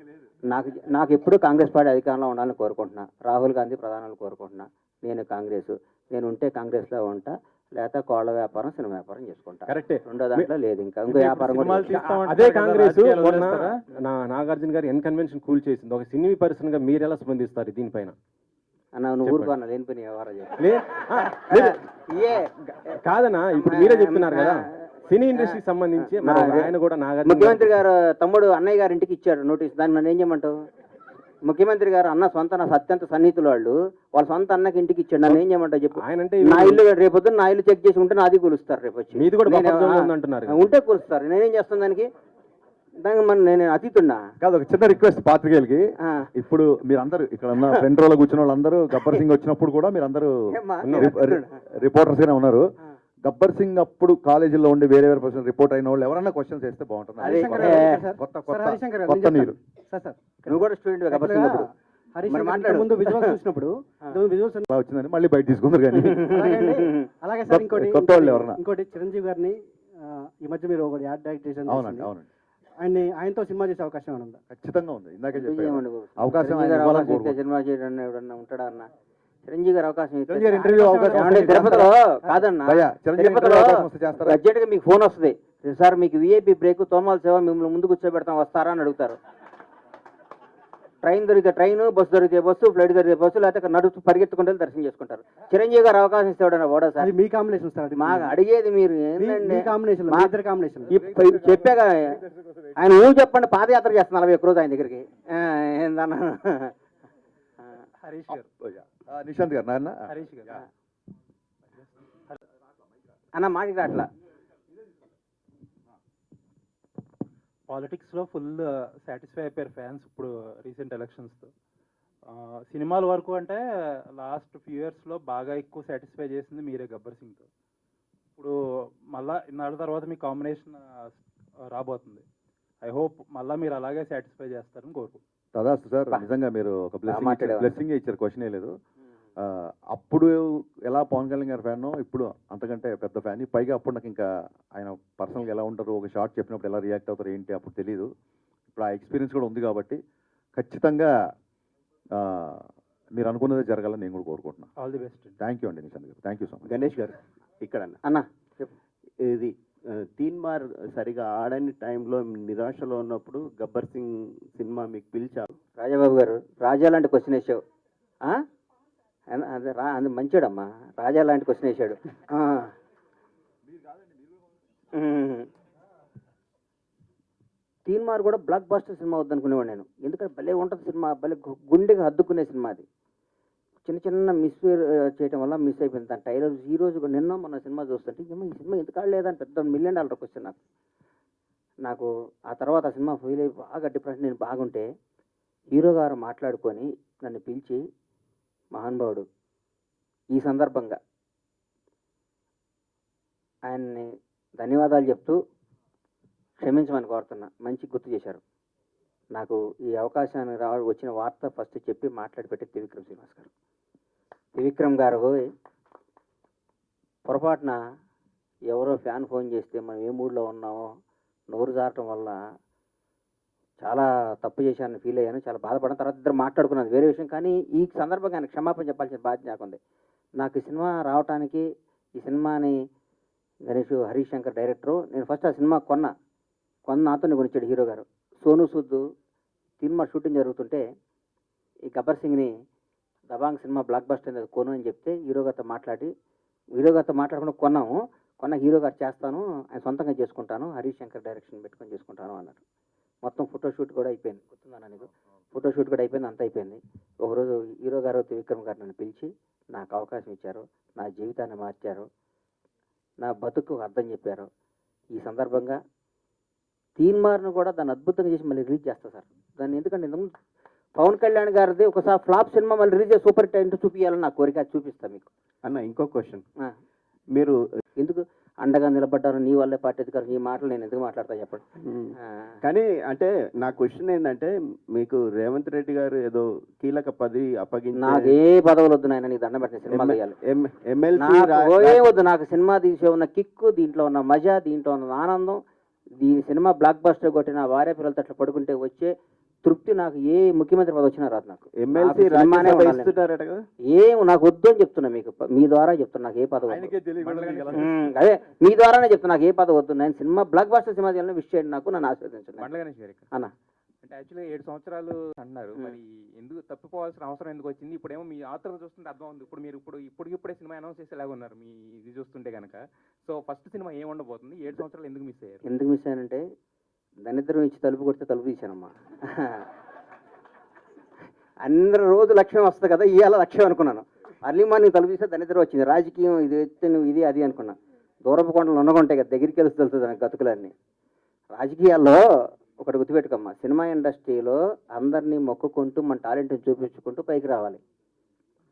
నాకు ఎప్పుడు కాంగ్రెస్ పార్టీ అధికారంలో ఉండాలని కోరుకుంటున్నా. రాహుల్ గాంధీ ప్రధానాలు కోరుకుంటున్నా. నేను కాంగ్రెస్, నేను ఉంటే కాంగ్రెస్లో ఉంటా, లేకపోతే కోళ్ళ వ్యాపారం, సినిమా వ్యాపారం చేసుకుంటా. కరెక్టే. రెండో దాంట్లో లేదు, ఇంకా వ్యాపారం కూడా లేదు. అదే కాంగ్రెస్ మొన్న నాగార్జున గారు ఎన్ కన్వెన్షన్ కూల్ చేసింది. ఒక సినీ పర్సన్ గా మీరు ఎలా స్పందిస్తారు దీనిపైన? అన్న నువ్వు ఊరుకోన్నా, లేనిపోయిన వ్యవహారం చేస్తా. కాదన్నా, ఇప్పుడు మీరే చెప్తున్నారు కదా సినీ ఇండస్ట్రీకి సంబంధించి మరి ఆయన కూడా నాగార్జున ముఖ్యమంత్రి గారు తమ్ముడు అన్నయ్య గారి ఇంటికి ఇచ్చాడు నోటీస్. దాన్ని నన్ను ఏం చేయమంటావు? ముఖ్యమంత్రి గారు అన్న సొంత నా అత్యంత సన్నిహితులు వాళ్ళ సొంత అన్నకి ఇంటికి ఇచ్చాడు. నన్ను ఏం చేయమంటావు చెప్పు? ఆయన అంటే నా ఇల్లు రేపొద్దున నా ఇల్లు చెక్ చేసి ఉంటే నాది కూలుస్తారు. రేపు వచ్చి మీది కూడా buffer zone లో ఉందంటున్నారు కదా. ఉంటే కూలుస్తారు. నేనేం చేస్తాను దానికి? మన నేను అతీతున్నా కాదు, ఒక చిన్న రిక్వెస్ట్ పాత్రికేయులకి. ఇప్పుడు మీరందరూ ఇక్కడ ఉన్న ఫ్రంట్ రోలో కూర్చున్న వాళ్ళందరూ గబ్బర్ సింగ్ వచ్చినప్పుడు కూడా మీరందరూ రిపోర్టర్స్ గానే ఉన్నారు. గబ్బర్ సింగ్ అప్పుడు కాలేజీలో ఉండి వేరే వేరే పర్సన్ రిపోర్ట్ అయిన వాళ్ళు ఎవరన్నా క్వశ్చన్స్ వేస్తే బాగుంటుంది. కొత్త నీరు. నువ్వు కూడా స్టూడెంట్ ముందు విజువల్స్ చూసినప్పుడు అలా వచ్చిందని మళ్ళీ బయట తీసుకుందరు కానీ అలాగే సార్ ఇంకోటి కొత్త వాళ్ళు ఎవరన్నా. ఇంకోటి చిరంజీవి గారిని ఈ మధ్య మీరు ఒక యాడ్ డైరెక్ట్ చేశారు. అవునండి, అవునండి. ఆయనతో సినిమా చేసే అవకాశం ఏమైనా ఉందా? ఖచ్చితంగా ఉంది. ఇందాకే చెప్పాను అవకాశం సినిమా చేయడం ఎవడన్నా ఉంటాడా అన్న? చిరంజీవి గారు అవకాశం ఇంటర్వ్యూ అవకాశం తిరుపతిలో కాదన్నా, తిరుపతిలో బడ్జెట్ గా మీకు ఫోన్ వస్తుంది, సార్ మీకు విఐపి బ్రేక్ తోమాల సేవ మిమ్మల్ని ముందు కూర్చోబెడతాం వస్తారా అని అడుగుతారు. ట్రైన్ దొరికితే ట్రైన్, బస్సు దొరికితే బస్సు, ఫ్లైట్ దొరికితే బస్సు, లేకపోతే నడుచు పరిగెత్తుకుంటే దర్శనం చేసుకుంటారు. చిరంజీవి గారు అవకాశం ఇస్తాడన్నా ఓడా సార్? మీ కాంబినేషన్ సార్, మాకు అడిగేది మీరు ఏంటండి కాంబినేషన్, కాంబినేషన్ చెప్పాక ఆయన ఊరు చెప్పండి. పాదయాత్ర చేస్తున్నా 40 రోజు ఆయన దగ్గరికి. ఏందన్నా హరీష్ గారు, నిశాంత్ గారు, నాన్న హరీష్ గారు అన్న మాటికి అట్లా పాలిటిక్స్లో ఫుల్ సాటిస్ఫై అయిపోయారు ఫ్యాన్స్ ఇప్పుడు రీసెంట్ ఎలక్షన్స్తో. సినిమాల వరకు అంటే లాస్ట్ ఫ్యూ ఇయర్స్లో బాగా ఎక్కువ సాటిస్ఫై చేసింది మీరే గబ్బర్ సింగ్తో. ఇప్పుడు మళ్ళా ఇన్నాళ్ళ తర్వాత మీ కాంబినేషన్ రాబోతుంది. ఐ హోప్ మళ్ళీ మీరు అలాగే సాటిస్ఫై చేస్తారని కోరుకుంటున్నాను. తదాస్తు సార్. నిజంగా మీరు ఒక బ్లెస్సింగ్ ఇచ్చారు, క్వశ్చన్ లేదు. అప్పుడు ఎలా పవన్ కళ్యాణ్ గారి ఫ్యాన్, ఇప్పుడు అంతకంటే పెద్ద ఫ్యాన్. పైగా అప్పుడు నాకు ఇంకా ఆయన పర్సనల్గా ఎలా ఉంటారు, ఒక షార్ట్ చెప్పినప్పుడు ఎలా రియాక్ట్ అవుతారు ఏంటి అప్పుడు తెలియదు. ఇప్పుడు ఆ ఎక్స్పీరియన్స్ కూడా ఉంది కాబట్టి ఖచ్చితంగా మీరు అనుకున్నదే జరగాలని నేను కూడా కోరుకుంటున్నాను. All the best. Thank you అండి నిశాంత్ గారు, thank you so much. Ganesh గారు ఇక్కడ అన్న ఇది తీన్మార్ సరిగా ఆడని టైంలో నిరాశలో ఉన్నప్పుడు గబ్బర్ సింగ్ సినిమా మీకు పిలిచారు. రాజాబాబు గారు, రాజా లాంటి క్వశ్చన్ వేసావు. అది మంచోడమ్మా, రాజా లాంటి క్వశ్చన్ వేసాడు. తీన్మార్ కూడా బ్లాక్ బాస్టర్ సినిమా వద్దనుకునేవాడు నేను. ఎందుకంటే భలే ఉంటుంది సినిమా, భలే గుండెగా హద్దుకునే సినిమా అది. చిన్న చిన్న మిస్ చేయడం వల్ల మిస్ అయిపోయింది. దాని టైలర్ ఈ రోజు నిన్న మొన్న సినిమా చూస్తుంటే ఏమో ఈ సినిమా ఎందుకు ఆడలేదని పెద్ద $1 million క్వశ్చన్ నాకు. ఆ తర్వాత ఆ సినిమా ఫెయిల్ అయి బాగా డిప్రెషన్, నేను బాగుంటే హీరో గారు మాట్లాడుకొని నన్ను పిలిచి, మహానుభావుడు, ఈ సందర్భంగా ఆయన్ని ధన్యవాదాలు చెప్తూ క్షమించమని కోరుతున్నా, మంచి గుర్తు చేశారు. నాకు ఈ అవకాశాన్ని వచ్చిన వార్త ఫస్ట్ చెప్పి మాట్లాడి పెట్టి త్రివిక్రమ్ శ్రీనివాస్ గారు. త్రివిక్రమ్ గారు పొరపాటున ఎవరో ఫ్యాన్ ఫోన్ చేస్తే మనం ఏ మూడ్లో ఉన్నామో నోరు జారటం వల్ల చాలా తప్పు చేశానని ఫీల్ అయ్యాను, చాలా బాధపడిన. తర్వాత ఇద్దరు మాట్లాడుకున్నాను, వేరే విషయం. కానీ ఈ సందర్భంగా ఆయన క్షమాపణ చెప్పాల్సిన బాధ్యత నాకుంది. నాకు ఈ సినిమా రావడానికి, ఈ సినిమాని గణేష్ హరీష్ శంకర్ డైరెక్టరు, నేను ఫస్ట్ ఆ సినిమా కొన్న నాతోనే కొనిచ్చాడు హీరో గారు. సోను సూద్ సినిమా షూటింగ్ జరుగుతుంటే ఈ గబ్బర్ సింగ్ని దబాంగ్ సినిమా బ్లాక్ బస్టర్ అనేది కొను అని చెప్తే హీరో గారితో మాట్లాడకుండా కొన్న హీరో గారు చేస్తాను, ఆయన సొంతంగా చేసుకుంటాను, హరీష్ శంకర్ డైరెక్షన్ పెట్టుకొని చేసుకుంటాను అన్నారు. మొత్తం ఫోటోషూట్ కూడా అయిపోయింది, గుర్తుందా నీకు? ఫోటోషూట్ కూడా అయిపోయింది, అంతా అయిపోయింది. ఒకరోజు హీరో గారు త్రివిక్రమ్ గారు నన్ను పిలిచి నాకు అవకాశం ఇచ్చారు, నా జీవితాన్ని మార్చారు, నా బతుకు అర్థం చెప్పారు. ఈ సందర్భంగా తీన్మార్ను కూడా దాన్ని అద్భుతంగా చేసి మళ్ళీ రిలీజ్ చేస్తా సార్. దాన్ని ఎందుకంటే పవన్ కళ్యాణ్ గారిది ఒకసారి ఫ్లాప్ సినిమా మళ్ళీ రిలీజ్ చేసి సూపర్ హిట్ ఇంటూ చూపించాలని నా కోరిక, చూపిస్తాను మీకు. అన్న ఇంకో క్వశ్చన్, మీరు ఎందుకు అండగా నిలబడ్డారు, నీ వల్లే పార్టీ అధికారులు, నీ మాటలు నేను ఎందుకు మాట్లాడతా చెప్పండి. కానీ అంటే నా క్వశ్చన్ ఏంటంటే, మీకు రేవంత్ రెడ్డి గారు ఏదో కీలక పదవి అప్పగించి, నాకే పదవులు వద్దు నాయన, నీకు దండం పెట్టిన సినిమా ఎమ్మెల్సీ వద్దు. నాకు సినిమా తీసే ఉన్న కిక్కు, దీంట్లో ఉన్న మజా, దీంట్లో ఉన్న ఆనందం ఈ సినిమా బ్లాక్ బస్టర్ కొట్టిన భార్య పిల్లలతో అట్లా పడుకుంటే వచ్చే తృప్తి నాకు ఏ ముఖ్యమంత్రి పదవి వచ్చినా రాదు నాకు. ఎమ్మెల్సీ నాకు సినిమానే రాజ్యసభ ఉండాలి. ఇస్తున్నారట కదా. ఏం నాకు వద్దు అని చెప్తున్నా మీకు, మీ ద్వారా చెప్తున్నా నాకు ఏ పదవి వద్దు. ఆయనకే తెలియకుండా అదే మీ ద్వారానే చెప్తున్నా నాకు ఏ పదవి వద్దు. నేను సినిమా బ్లాక్ బస్టర్ సినిమా చేయాలని విష్ చేయండి, నాకు నన్ను ఆశీర్వదించండి బండ్ల గణేష్ గారు అన్న. అంటే యాక్చువల్గా 7 సంవత్సరాలు అన్నారు, మరి ఎందుకు తప్పిపోవాల్సిన అవసరం ఎందుకు వచ్చింది? ఇప్పుడేమో మీ ఆతృత చూస్తుంటే అర్థం ఉంది. ఇప్పుడు మీరు ఇప్పుడే సినిమా అనౌన్స్ చేసేలాగా ఉన్నారు మీ ఇది చూస్తుంటే కనుక. సో ఫస్ట్ సినిమా ఏం ఉండబోతుంది? 7 సంవత్సరాలు ఎందుకు మిస్ అయ్యారు? ఎందుకు మిస్ అయ్యానంటే దరిద్రం ఇచ్చి తలుపు కొడితే తలుపు తీశానమ్మా. అందరు రోజు లక్ష్యం వస్తుంది కదా, ఇవాళ లక్ష్యం అనుకున్నాను. అర్లీ మార్నింగ్ తలుపు తీస్తే దరిద్రం వచ్చింది. రాజకీయం ఇది ఎత్తే నువ్వు ఇది అది అనుకున్నా. దూరపు కొండలు ఉన్నగుంటాయి కదా, దగ్గరికి వెళ్తే తెలుస్తుంది నాకు గతుకులన్నీ. రాజకీయాల్లో ఒకటి గుర్తుపెట్టుకోమ్మా, సినిమా ఇండస్ట్రీలో అందరినీ మొక్కుకుంటూ మన టాలెంట్ని చూపించుకుంటూ పైకి రావాలి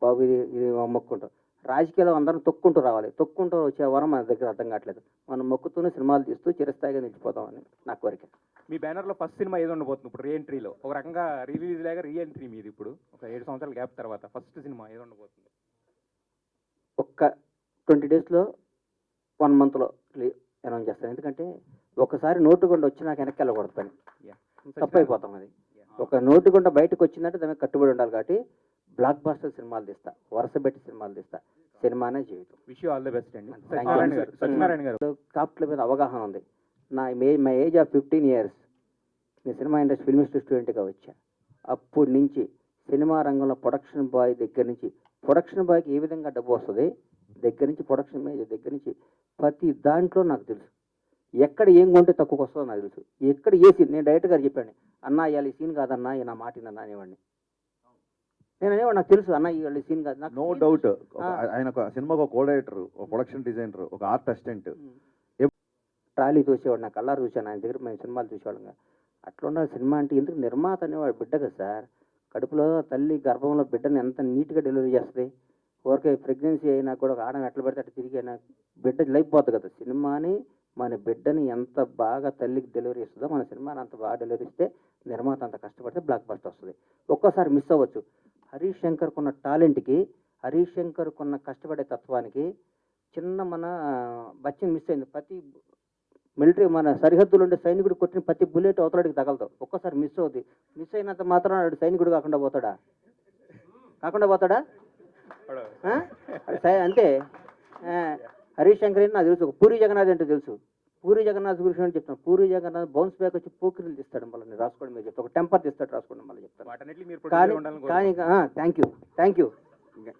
బాబు. ఇది మొక్కుంటూ రాజకీయాల్లో అందరం తొక్కుంటూ రావాలి. తొక్కుంటూ వచ్చే వరం మన దగ్గర అర్థం కావట్లేదు. మనం మొక్కుతూనే సినిమాలు తీస్తూ చిరస్థాయిగా నిలిచిపోతామని నా కోరిక. మీ బ్యానర్లో ఫస్ట్ సినిమా ఏదో ఉండబోతుంది ఇప్పుడు రీఎంట్రీలో? ఒక రకంగా రిలీజ్ లాగా రీఎంట్రీ మీది ఇప్పుడు ఒక 7 సంవత్సరాల గ్యాప్ తర్వాత ఫస్ట్ సినిమా ఏదో ఉండబోతుంది? ఒక్క 20 డేస్లో 1 మంత్లో అనౌన్స్ చేస్తాను. ఎందుకంటే ఒకసారి నోటుగుండా వచ్చి నాకు వెనక్కి వెళ్ళకూడదు పని, తప్పు అయిపోతాం. అది ఒక నోటుగుండా బయటకు వచ్చిందంటే దానికి కట్టుబడి ఉండాలి. కాబట్టి బ్లాక్ బాస్టర్ సినిమాలు తీస్తా, వరుస పెట్టి సినిమాలు తీస్తా. సినిమానే జీవితం. Wish you all the best అండి. సత్యనారాయణ గారు, క్రాఫ్ట్ల మీద అవగాహన ఉంది. మై ఏజ్ ఆఫ్ 15 years నేను సినిమా ఇండస్ట్రీ ఫిల్మ్ ఇన్స్టిట్యూట్ స్టూడెంట్గా వచ్చా. అప్పటి నుంచి సినిమా రంగంలో ప్రొడక్షన్ బాయ్ దగ్గర నుంచి, ప్రొడక్షన్ బాయ్కి ఏ విధంగా డబ్బు వస్తుంది దగ్గర నుంచి, ప్రొడక్షన్ మేనేజర్ దగ్గర నుంచి ప్రతి దాంట్లో నాకు తెలుసు. ఎక్కడ ఏం కొంటే తక్కువ వస్తుందో నాకు తెలుసు. ఎక్కడ ఏ సీన్, నేను డైరెక్టర్ గారు చెప్పాను, అన్న ఇవాళ ఈ సీన్ కాదన్నా నా మాట అన్నా అనేవాడిని. నేను అనేవాడు నాకు తెలుసు అన్న ఇవాళ ఈ సీన్ కాదు. నాకు నో డౌట్ ఆయన ఒక సినిమాకు ఒక కోడైరెక్టర్, ఒక ప్రొడక్షన్ డిజైనర్, ఒక ఆర్ట్ అసిస్టెంట్. ట్రాలీ చూసేవాడు, నాకు కల్లారు చూశాను ఆయన దగ్గర. మేము సినిమాలు చూసేవాళ్ళంగా. అట్లా ఉండాలి సినిమా అంటే. ఎందుకు నిర్మాత అనేవాడు బిడ్డ కదా సార్. కడుపులో తల్లి గర్భంలో బిడ్డని ఎంత నీట్గా డెలివరీ చేస్తుంది. ఊరికే ప్రెగ్నెన్సీ అయినా కూడా ఒక ఆడని ఎట్లా పెడితే అట్లా తిరిగి అయినా బిడ్డ లైఫ్ పోతుంది కదా. సినిమాని మన బిడ్డని ఎంత బాగా తల్లికి డెలివరీ ఇస్తుందో మన సినిమాని అంత బాగా డెలివరీ ఇస్తే నిర్మాత అంత కష్టపడితే బ్లాక్ బస్టర్ వస్తుంది. ఒక్కోసారి మిస్ అవ్వచ్చు. హరీష్ శంకర్కున్న టాలెంట్కి, హరీష్ శంకర్కున్న కష్టపడే తత్వానికి చిన్న మన బచ్చన్ మిస్ అయింది. ప్రతి మిలిటరీ మన సరిహద్దులు ఉండే సైనికుడు కొట్టిన ప్రతి బుల్లెట్ అవతలడికి తగలతావు. ఒక్కసారి మిస్ అవుతుంది. మిస్ అయినంత మాత్రం సైనికుడు కాకుండా పోతాడా? అంతే. హరీష్ శంకర్ నాకు తెలుసు. పూరి జగన్నాథ్ అంటే తెలుసు. పూరి జగన్నాథ్ గురించి అని చెప్తాను. పూరి జగన్నాథ్ బౌన్స్ బ్యాక్ వచ్చి పోకిరీలు తీస్తాడు. మళ్ళీ నేను రాసుకోండి మీరు చెప్తాను. ఒక టెంపర్ తీస్తాడు, రాసుకోండి మళ్ళీ చెప్తాను. కానీ థ్యాంక్ యూ.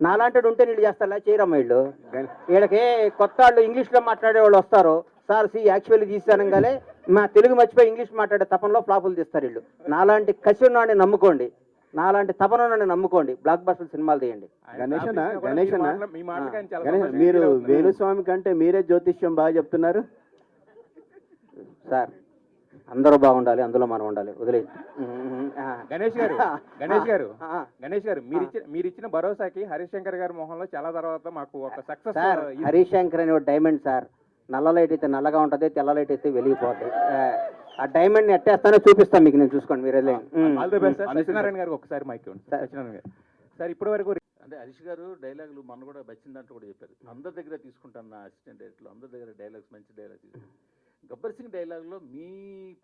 నాలాంటి ఉంటే నీళ్ళు చేస్తా చేయరమ్మా వీళ్ళు. వీళ్ళకి కొత్త వాళ్ళు ఇంగ్లీష్లో మాట్లాడే వాళ్ళు వస్తారు. సార్ యాక్చువల్లీ తీస్తానంగానే మా తెలుగు మర్చిపోయి ఇంగ్లీష్ మాట్లాడే తపనలో ఫ్లాపులు తీస్తారు వీళ్ళు. నాలాంటి కసి ఉన్నాడిని నమ్ముకోండి, నాలాంటి తపన ఉన్నాడిని నమ్ముకోండి, బ్లాక్ బస్టర్ సినిమాలు తీయండి. గణేష్ మీరు వేణుస్వామి కంటే మీరే జ్యోతిష్యం బాగా చెప్తున్నారు సార్. అందరూ బాగుండాలి, అందులో మనం ఉండాలి. వదిలే గణేష్ గారు మీరు ఇచ్చిన భరోసాకి హరీష్ శంకర్ గారి మొహంలో చాలా తర్వాత మాకు ఒక సక్సెస్. సార్ హరీష్ శంకర్ అనే డైమండ్ సార్. నల్ల లైట్ అయితే నల్లగా ఉంటుంది, తెల్ల లైట్ అయితే వెలిగిపోతాయి. ఆ డైమండ్ ని ఎట్టేస్తానో చూపిస్తాను మీకు, నేను చూసుకోండి మీరు. సత్యనారాయణ గారు ఒకసారి మైక్ సత్యనారాయణ గారు సార్ ఇప్పటి వరకు అంటే హరీష్ గారు డైలాగులు మన కూడా వచ్చిన దాంట్లో కూడా చెప్పారు. అందరి దగ్గర తీసుకుంటాను నా అసిస్టెంట్ డైరెక్టర్లు, అందరి దగ్గర డైలాగ్స్ మంచి డైలాగ్స్ తీసుకుంటాను. గబ్బర్ సింగ్ డైలాగ్లో మీ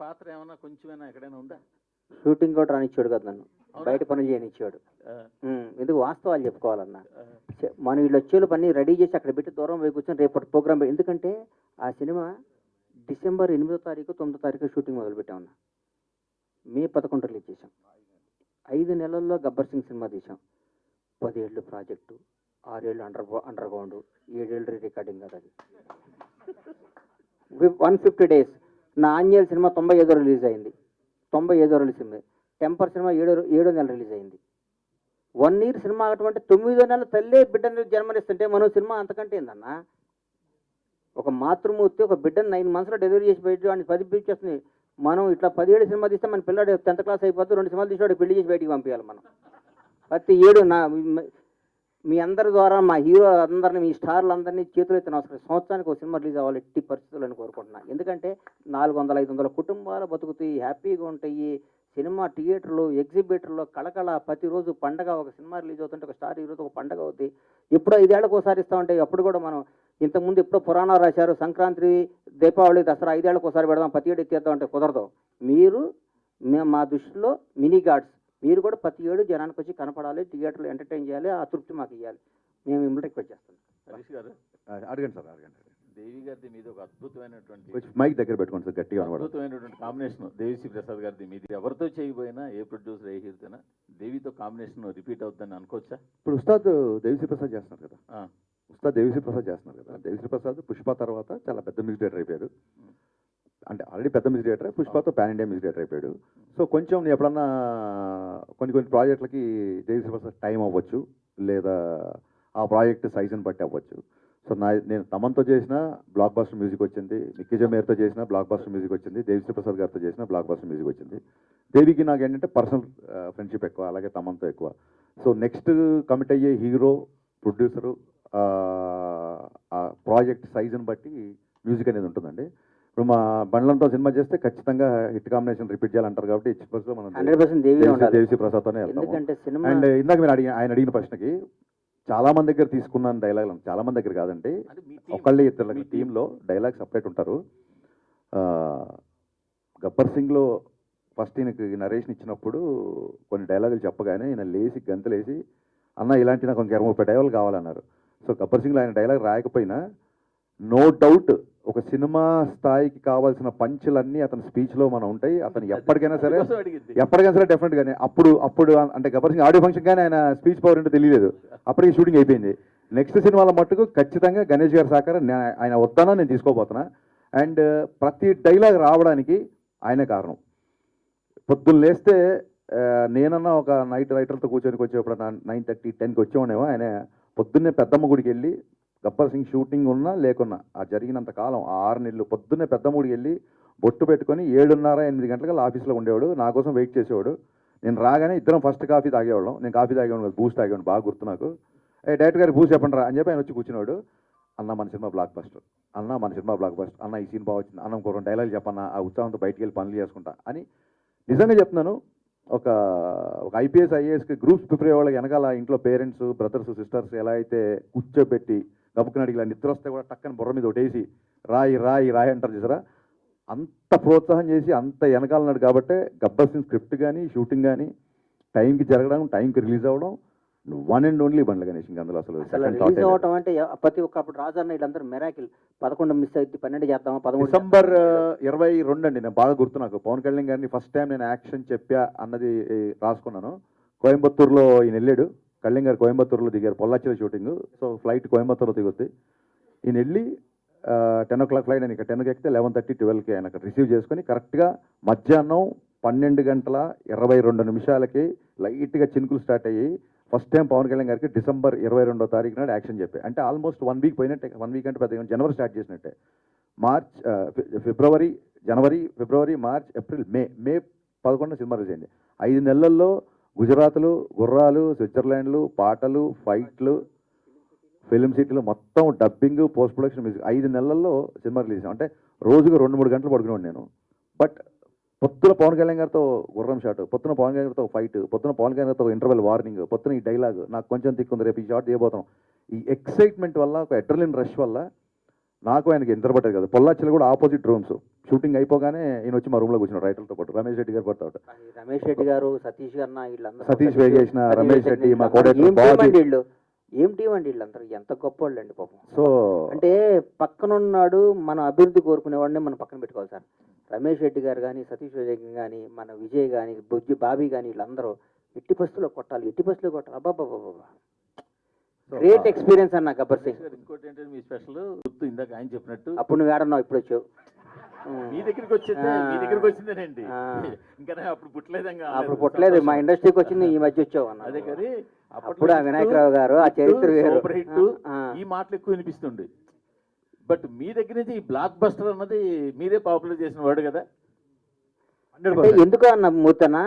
పాత్ర ఏమైనా కొంచెమైనా ఎక్కడైనా ఉందా? షూటింగ్ కూడా రానిచ్చాడు కదా నన్ను, బయట పనులు చేయనిచ్చాడు. ఎందుకు వాస్తవాలు చెప్పుకోవాలన్నా. మనం వీళ్ళు వచ్చేలు పని రెడీ చేసి అక్కడ పెట్టి దూరం పోయి కూర్చొని రేపటి ప్రోగ్రామ్. ఎందుకంటే ఆ సినిమా డిసెంబర్ 8వ తారీఖు 9వ తారీఖు షూటింగ్ మొదలుపెట్టామన్నా. మే 11 రిలీజ్ చేసాం. 5 నెలల్లో గబ్బర్ సింగ్ సినిమా తీసాం. 10 ఏళ్ళు ప్రాజెక్టు, 6 ఏళ్ళు అండర్ గ్రౌండ్, 7 ఏళ్ళు రికార్డింగ్ కదా. అది 150 days. నా ఆంజనేయులు సినిమా 95 రిలీజ్ అయింది. 95 రిలీజ్ అయింది. టెంపర్ సినిమా 7వ నెల రిలీజ్ అయింది. 1 year సినిమా అటువంటి 9వ నెల తల్లే బిడ్డను జన్మనిస్తుంటే మనం సినిమా అంతకంటే ఏందన్నా. ఒక మాతృమూర్తి ఒక బిడ్డను 9 monthsలో డెలివరీ చేసి బయట వాడిని 10 చేస్తుంది. మనం ఇట్లా 17 సినిమా తీస్తే మన పిల్లాడు 10th class అయిపోతే 2 సినిమాలు తీసి పెళ్లి చేసి బయటికి పంపించాలి మనం. ప్రతి 7 మీ అందరి ద్వారా మా హీరో అందరినీ, మీ స్టార్లు అందరినీ చేతులు ఎత్తిన అవసరం. సంవత్సరానికి ఒక సినిమా రిలీజ్ అవ్వాలి ఎట్టి పరిస్థితులను కోరుకుంటున్నాను. ఎందుకంటే 400-500 కుటుంబాలు బతుకుతాయి, హ్యాపీగా ఉంటాయి. సినిమా థియేటర్లు, ఎగ్జిబిటర్లు కళకళ, ప్రతిరోజు పండగ. ఒక సినిమా రిలీజ్ అవుతుంటే ఒక స్టార్ హీరోతో ఒక పండగ అవుతుంది. ఎప్పుడో 5 ఏళ్ళకి ఒకసారి ఇస్తామంటే అప్పుడు కూడా మనం ఇంతకుముందు ఎప్పుడో పురాణాలు రాశారు, సంక్రాంతి, దీపావళి, దసరా 5 ఏళ్ళకి ఒకసారి పెడదాం, ప్రతి ఏడు ఎత్తేద్దాం అంటే కుదరదు. మీరు మా దృష్టిలో మినీ గాడ్స్, మీరు కూడా ప్రతి ఏడు జనానికి వచ్చి కనపడాలి, థియేటర్లో ఎంటర్టైన్ చేయాలి, ఆ తృప్తి మాకు ఇవ్వాలి. మేము మిమ్మల్ని రిక్వెస్ట్ చేస్తాం. హరీష్ గారు, అడగండి సార్, అడగండి. దేవి గారిది మీద ఒక అద్భుతమైనటువంటి కొంచెం మైక్ దగ్గర పెట్టుకోండి సార్, గట్టిగా అనమాట. అద్భుతమైనటువంటి కాంబినేషన్ దేవిశ్రీ ప్రసాద్ గారిది మీది. ఎవరితో చేయబోయినా, ఏ ప్రొడ్యూసర్, ఏ హీరోతోనా దేవితో కాంబినేషన్ రిపీట్ అవుతుందని అనుకోవచ్చా? ఇప్పుడు ఉస్తాద్ దేవిశ్రీ ప్రసాద్ చేస్తున్నారు కదా, ఆ, ఉస్తాద్ దేవిశ్రీ ప్రసాద్ చేస్తున్నారు కదా. దేవిశ్రీ ప్రసాద్ పుష్ప తర్వాత చాలా పెద్ద మ్యూజిక్ డైరెక్టర్ అయిపోయారు. అంటే ఆల్రెడీ పెద్ద మ్యూజిక్ డైరెక్టర్, పుష్పతో పాన్ ఇండియా మ్యూజిక్ డైరెక్టర్ అయిపోయాడు. సో కొంచెం ఎప్పుడన్నా కొన్ని ప్రాజెక్టులకి దేవిశ్రీ ప్రసాద్ టైం అవ్వచ్చు, లేదా ఆ ప్రాజెక్ట్ సైజుని బట్టి అవ్వచ్చు. సో నేను తమన్తో చేసిన బ్లాక్ బాస్టర్ మ్యూజిక్ వచ్చింది, నిక్కీ జమేర్తో చేసిన బ్లాక్ బాస్టర్ మ్యూజిక్ వచ్చింది, దేవిశ్రీ ప్రసాద్ గారితో చేసిన బ్లాక్ బాస్టర్ మ్యూజిక్ వచ్చింది. దేవికి నాకు ఏంటంటే పర్సనల్ ఫ్రెండ్షిప్ ఎక్కువ, అలాగే తమన్తో ఎక్కువ. సో నెక్స్ట్ కమిట్ అయ్యే హీరో, ప్రొడ్యూసరు, ఆ ప్రాజెక్ట్ సైజుని బట్టి మ్యూజిక్ అనేది ఉంటుందండి. ఇప్పుడు మా బండ్లంతో సినిమా చేస్తే ఖచ్చితంగా హిట్ కాంబినేషన్ రిపీట్ చేయాలంటారు కాబట్టి హెచ్ మనం 100% దేవిశ్రీ ప్రసాద్తోనే వెళ్తాము. ఎందుకంటే సినిమా అండ్ ఇందాక మీరు ఆయన అడిగిన ప్రశ్నకి చాలా మంది దగ్గర తీసుకున్నాను డైలాగ్, చాలా మంది దగ్గర కాదండి, ఒకళ్ళే ఇద్దరు టీంలో డైలాగ్ సపరేట్ ఉంటారు. గబ్బర్ సింగ్లో ఫస్ట్ ఈయనకి నరేషన్ ఇచ్చినప్పుడు కొన్ని డైలాగులు చెప్పగానే ఈయన లేచి గంతులేసి, అన్న ఇలాంటి నాకు ఒక 20-30 డైలాగులు కావాలన్నారు. సో గబ్బర్ సింగ్లో ఆయన డైలాగ్ రాయకపోయినా నో డౌట్ ఒక సినిమా స్థాయికి కావాల్సిన పంచులన్నీ అతని స్పీచ్లో మనం ఉంటాయి. అతను ఎప్పటికైనా సరే డెఫినెట్గానే అప్పుడు అంటే గబ్బర్ సింగ్ ఆడియో ఫంక్షన్ కానీ ఆయన స్పీచ్ పవర్ ఏంటో తెలియలేదు, అప్పటికి షూటింగ్ అయిపోయింది. నెక్స్ట్ సినిమాల మట్టుకు ఖచ్చితంగా గణేష్ గారి సహకారం ఆయన వద్దానా నేను తీసుకోబోతున్నా. అండ్ ప్రతి డైలాగ్ రావడానికి ఆయనే కారణం. పొద్దున్న లేస్తే నేనన్నా ఒక నైట్ రైటర్తో కూర్చొని వచ్చేప్పుడు 9:30, 10కి వచ్చేవాడేమో. ఆయన పొద్దున్నే పెద్దమ్మ గుడికి వెళ్ళి గబ్బర్ సింగ్ షూటింగ్ ఉన్నా లేకున్నా ఆ జరిగినంత కాలం ఆ 6 నెలలు పొద్దున్నే పెద్దమ్మ గుడికి వెళ్ళి బొట్టు పెట్టుకొని 7:30-8 గంటలకు ఆఫీస్లో ఉండేవాడు, నా కోసం వెయిట్ చేసేవాడు. నేను రాగానే ఇద్దరం ఫస్ట్ కాఫీ తాగేవాళ్ళం. నేను కాఫీ తాగేవాడు కాదు, బూస్ట్ తాగేవాడు, బాగా గుర్తు నాకు. డైరెక్టర్ గారు బూస్ట్ చెప్పండి రా అని చెప్పి ఆయన వచ్చి కూర్చున్నాడు. అన్న మన సినిమా బ్లాక్ బస్టర్, అన్న మన సినిమా బ్లాక్ బస్టర్, అన్న ఈ సినిమా వచ్చింది, అన్న ఇంకో 2 డైలాగ్ చెప్పన్న, ఆ ఉత్సాహంతో బయటికి వెళ్ళి పనులు చేసుకుంటా అని. నిజంగా చెప్తున్నాను, ఒక ఐపీఎస్ ఐఏఎస్కి గ్రూప్స్ ప్రిపేర్ అయ్యే వాళ్ళకి వెనకాల ఇంట్లో పేరెంట్స్, బ్రదర్స్, సిస్టర్స్ ఎలా అయితే కూర్చోబెట్టి గబుకుని ఇలా నిద్ర వస్తే కూడా టక్కని బుర్ర మీద ఒకటేసి రాయి రాయి రాయి అంటారు చూసారా, అంత ప్రోత్సాహం చేసి అంత వెనకాలన్నాడు. కాబట్టి గబ్బర్ సింగ్ స్క్రిప్ట్ కానీ షూటింగ్ కానీ టైంకి జరగడం, టైంకి రిలీజ్ అవ్వడం, 1 and only బండ్ల గణేష్. అందులో అసలు రిలీజ్ అవ్వటం అంటే ప్రతి ఒక్క అప్పుడు రాజన్న వీళ్ళందరూ మెరాకిల్. 11 మిస్ అయితే 12 చేద్దామా, 13 డిసెంబర్ 22 అండి. నేను బాగా గుర్తు నాకు. పవన్ కళ్యాణ్ గారిని ఫస్ట్ టైం నేను యాక్షన్ చెప్పా అన్నది రాసుకున్నాను. కోయంబత్తూరులో ఈయన వెళ్ళాడు, కళ్యాణ్ గారు కోయంబత్తూరులో దిగారు, పొల్లాచిలో షూటింగ్. సో ఫ్లైట్ కోయంబత్తూరులో దిగుద్ది. ఈయన వెళ్ళి 10 o'clock ఫ్లైట్ అని ఇక్కడ 10కి ఎక్కితే 11:30, 12కి ఆయన అక్కడ రిసీవ్ చేసుకొని కరెక్ట్గా మధ్యాహ్నం 12:22 లైట్గా చినుకులు స్టార్ట్ అయ్యి ఫస్ట్ టైం పవన్ కళ్యాణ్ గారికి డిసెంబర్ 22వ తారీఖు నాడు యాక్షన్ చెప్పాయి. అంటే ఆల్మోస్ట్ 1 వీక్ పోయినట్టే. 1 వీక్ అంటే పెద్ద జనవరి స్టార్ట్ చేసినట్టే. జనవరి, ఫిబ్రవరి, మార్చ్, ఏప్రిల్, మే 11 సినిమా రిలీజ్ అయింది. 5 నెలల్లో గుజరాత్లు, గుర్రాలు, స్విట్జర్లాండ్లు, పాటలు, ఫైట్లు, ఫిలిం సిటీలు, మొత్తం డబ్బింగ్, పోస్ట్ ప్రొడక్షన్, మ్యూజిక్ 5 నెలల్లో సినిమా రిలీజ్. అంటే రోజుకు 2-3 గంటలు పడుకునేవాడు నేను. బట్ పొద్దున పవన్ కళ్యాణ్ గారితో గుర్రం షాట్, పొద్దున పవన్ కళ్యాణ్ గారితో ఫైట్, పొద్దున పవన్ కళ్యాణ్ గారితో ఇంటర్వెల్ వార్నింగ్, పొద్దున ఈ డైలాగ్ నాకు కొంచెం తిక్కుంది, రేపు ఈ షాట్ చేయబోతాం. ఈ ఎక్సైట్మెంట్ వల్ల, ఒక అడ్రినలిన్ రష్ వల్ల నాకు ఆయనకి నిద్రపట్టేది కదా. పొల్లాచిలో కూడా ఆపోజిట్ రూమ్స్. షూటింగ్ అయిపోగానే ఈయన వచ్చి మా రూమ్లో కూర్చున్నాడు రైటర్తో పాటు. రమేష్ రెడ్డి గారు పడతాడు, రమేష్ రెడ్డి గారు, సతీష్ గారు, వీళ్ళందరూ, సతీష్ వేగేసిన, రమేష్ రెడ్డి, మా కోడేటర్ వీళ్ళు ఏం టీం అండి వీళ్ళందరూ, ఎంత గొప్ప వాళ్ళు అండి పాపం. సో అంటే పక్కనున్నాడు, మన అభివృద్ధి కోరుకునేవాడిని మనం పక్కన పెట్టుకోవాలి సార్. రమేష్ రెడ్డి గారు కానీ, సతీష్ వేగం కానీ, మన విజయ్ కానీ, బుజ్జి బాబీ కానీ, వీళ్ళందరూ ఎట్టి పరిస్థితుల్లో కొట్టాలి, ఎట్టి పరిస్థితుల్లో కొట్టాలి. అబ్బాబాబా, గ్రేట్ ఎక్స్పీరియన్స్ అన్న గబ్బర్ సింగ్. ఇంకోటి ఏంటంటే మీ స్పెషల్ గుర్తు ఇందాక ఆయన చెప్పినట్టు, అప్పుడు నువ్వు ఏడన్నావు, ఇప్పుడు వచ్చావు. మీ దగ్గరికి వచ్చిందేనండి. ఇంకా అప్పుడు పుట్టలేదంగా, అప్పుడు పుట్టలేదు, మా ఇండస్ట్రీకి వచ్చింది ఈ మధ్య వచ్చావు అన్న. అదే కానీ అప్పుడు ఆ వినాయకరావు గారు, ఆ చరిత్ర వేరు. ఈ మాటలు ఎక్కువ వినిపిస్తుంది. బట్ మీ దగ్గర నుంచి ఈ బ్లాక్ బస్టర్ అన్నది మీరే పాపులర్ చేసిన వాడు కదా. ఎందుకు అన్న మూతనా,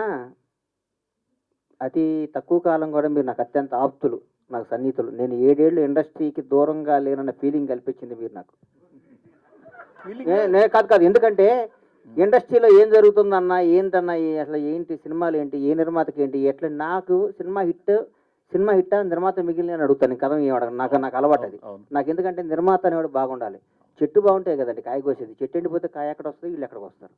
అతి తక్కువ కాలం కూడా మీరు నాకు అత్యంత ఆప్తులు, నాకు సన్నిహితులు. నేను 7 ఏళ్ళు ఇండస్ట్రీకి దూరంగా లేనన్న ఫీలింగ్ కల్పించింది మీరు నాకు. కాదు, ఎందుకంటే ఇండస్ట్రీలో ఏం జరుగుతుందన్నా, ఏంటన్నా, అసలు ఏంటి సినిమాలు ఏంటి, ఏ నిర్మాతకి ఏంటి, ఎట్లా. నాకు సినిమా హిట్ సినిమా హిట్టా నిర్మాత మిగిలిన అని అడుగుతాను కథ ఏం అడగను నాకు అలవాటు అది అవును. నాకు ఎందుకంటే నిర్మాత అనేవాడు బాగుండాలి చెట్టు బాగుంటే కదండి కాయ కోసేది చెట్టు ఎండిపోతే కాయ ఎక్కడ వస్తుంది వీళ్ళు ఎక్కడికి వస్తారు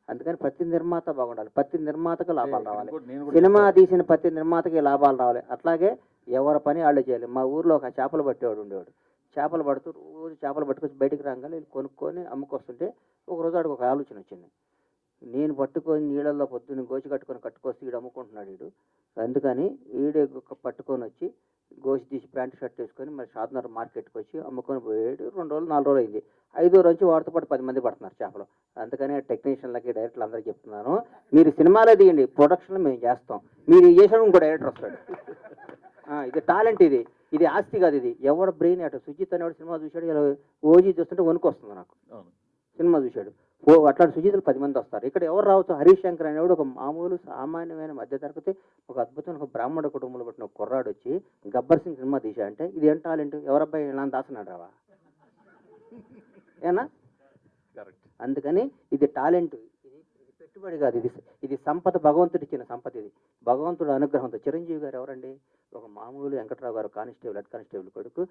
అందుకని ప్రతి నిర్మాత బాగుండాలి ప్రతి నిర్మాతకు లాభాలు రావాలి నేను కూడా సినిమా తీసిన ప్రతి నిర్మాతకి లాభాలు రావాలి అట్లాగే ఎవరి పని వాళ్ళు చేయాలి మా ఊర్లో ఒక చేపలు పట్టేవాడు ఉండేవాడు చేపలు పడుతూ రోజు చేపలు పట్టుకొచ్చి బయటికి రాగానే వీళ్ళు కొనుక్కొని అమ్ముకొస్తుంటే ఒక రోజు ఆడికి ఒక ఆలోచన వచ్చింది నేను పట్టుకొని నీళ్ళల్లో పొద్దున్న గోచి కట్టుకొస్తే వీడు అమ్ముకుంటున్నాడు వీడు అందుకని వీడే పట్టుకొని వచ్చి గోచి తీసి ప్యాంట్ షర్ట్ వేసుకొని మరి షాద్నగర్ మార్కెట్కి వచ్చి అమ్ముకొని పోయాడు 2 రోజులు 4 రోజులు అయింది 5వ రోజు వాడితో పాటు 10 మంది పడుతున్నారు చేపలు అందుకని టెక్నీషియన్లకి డైరెక్టర్లు అందరికీ చెప్తున్నాను మీరు సినిమాలో తీయండి ప్రొడక్షన్లో మేము చేస్తాం మీరు చేసిన ఇంకో డైరెక్టర్ వస్తాడు ఇది టాలెంట్ ఇది ఆస్తి కాదు ఇది ఎవరు బ్రెయిన్ అటు సుజిత్ అనేవాడు సినిమా చూశాడు ఇలా ఓజీ చూస్తుంటే వణుకు వస్తుంది నాకు అవును. సినిమా చూశాడు అట్లాంటి సుజితులు 10 మంది వస్తారు ఇక్కడ ఎవరు రావచ్చు హరీష్ శంకర్ అనేవాడు ఒక మామూలు సామాన్యమైన మధ్యతరగతి ఒక అద్భుతమైన ఒక బ్రాహ్మణ కుటుంబంలో పుట్టిన ఒక కుర్రాడు వచ్చి గబ్బర్ సింగ్ సినిమా తీసా అంటే ఇది ఏం టాలెంట్ ఎవరబ్బాయి ఇలా దాస్తున్నాడు రావా ఏనా అందుకని ఇది టాలెంట్ ఇది పెట్టుబడి కాదు ఇది సంపద భగవంతుడు ఇచ్చిన సంపద ఇది భగవంతుడు అనుగ్రహంతో చిరంజీవి గారు ఎవరండి ఒక మామూలు వెంకట్రావు గారు కానిస్టేబుల్ హెడ్ కానిస్టేబుల్ కొడుకు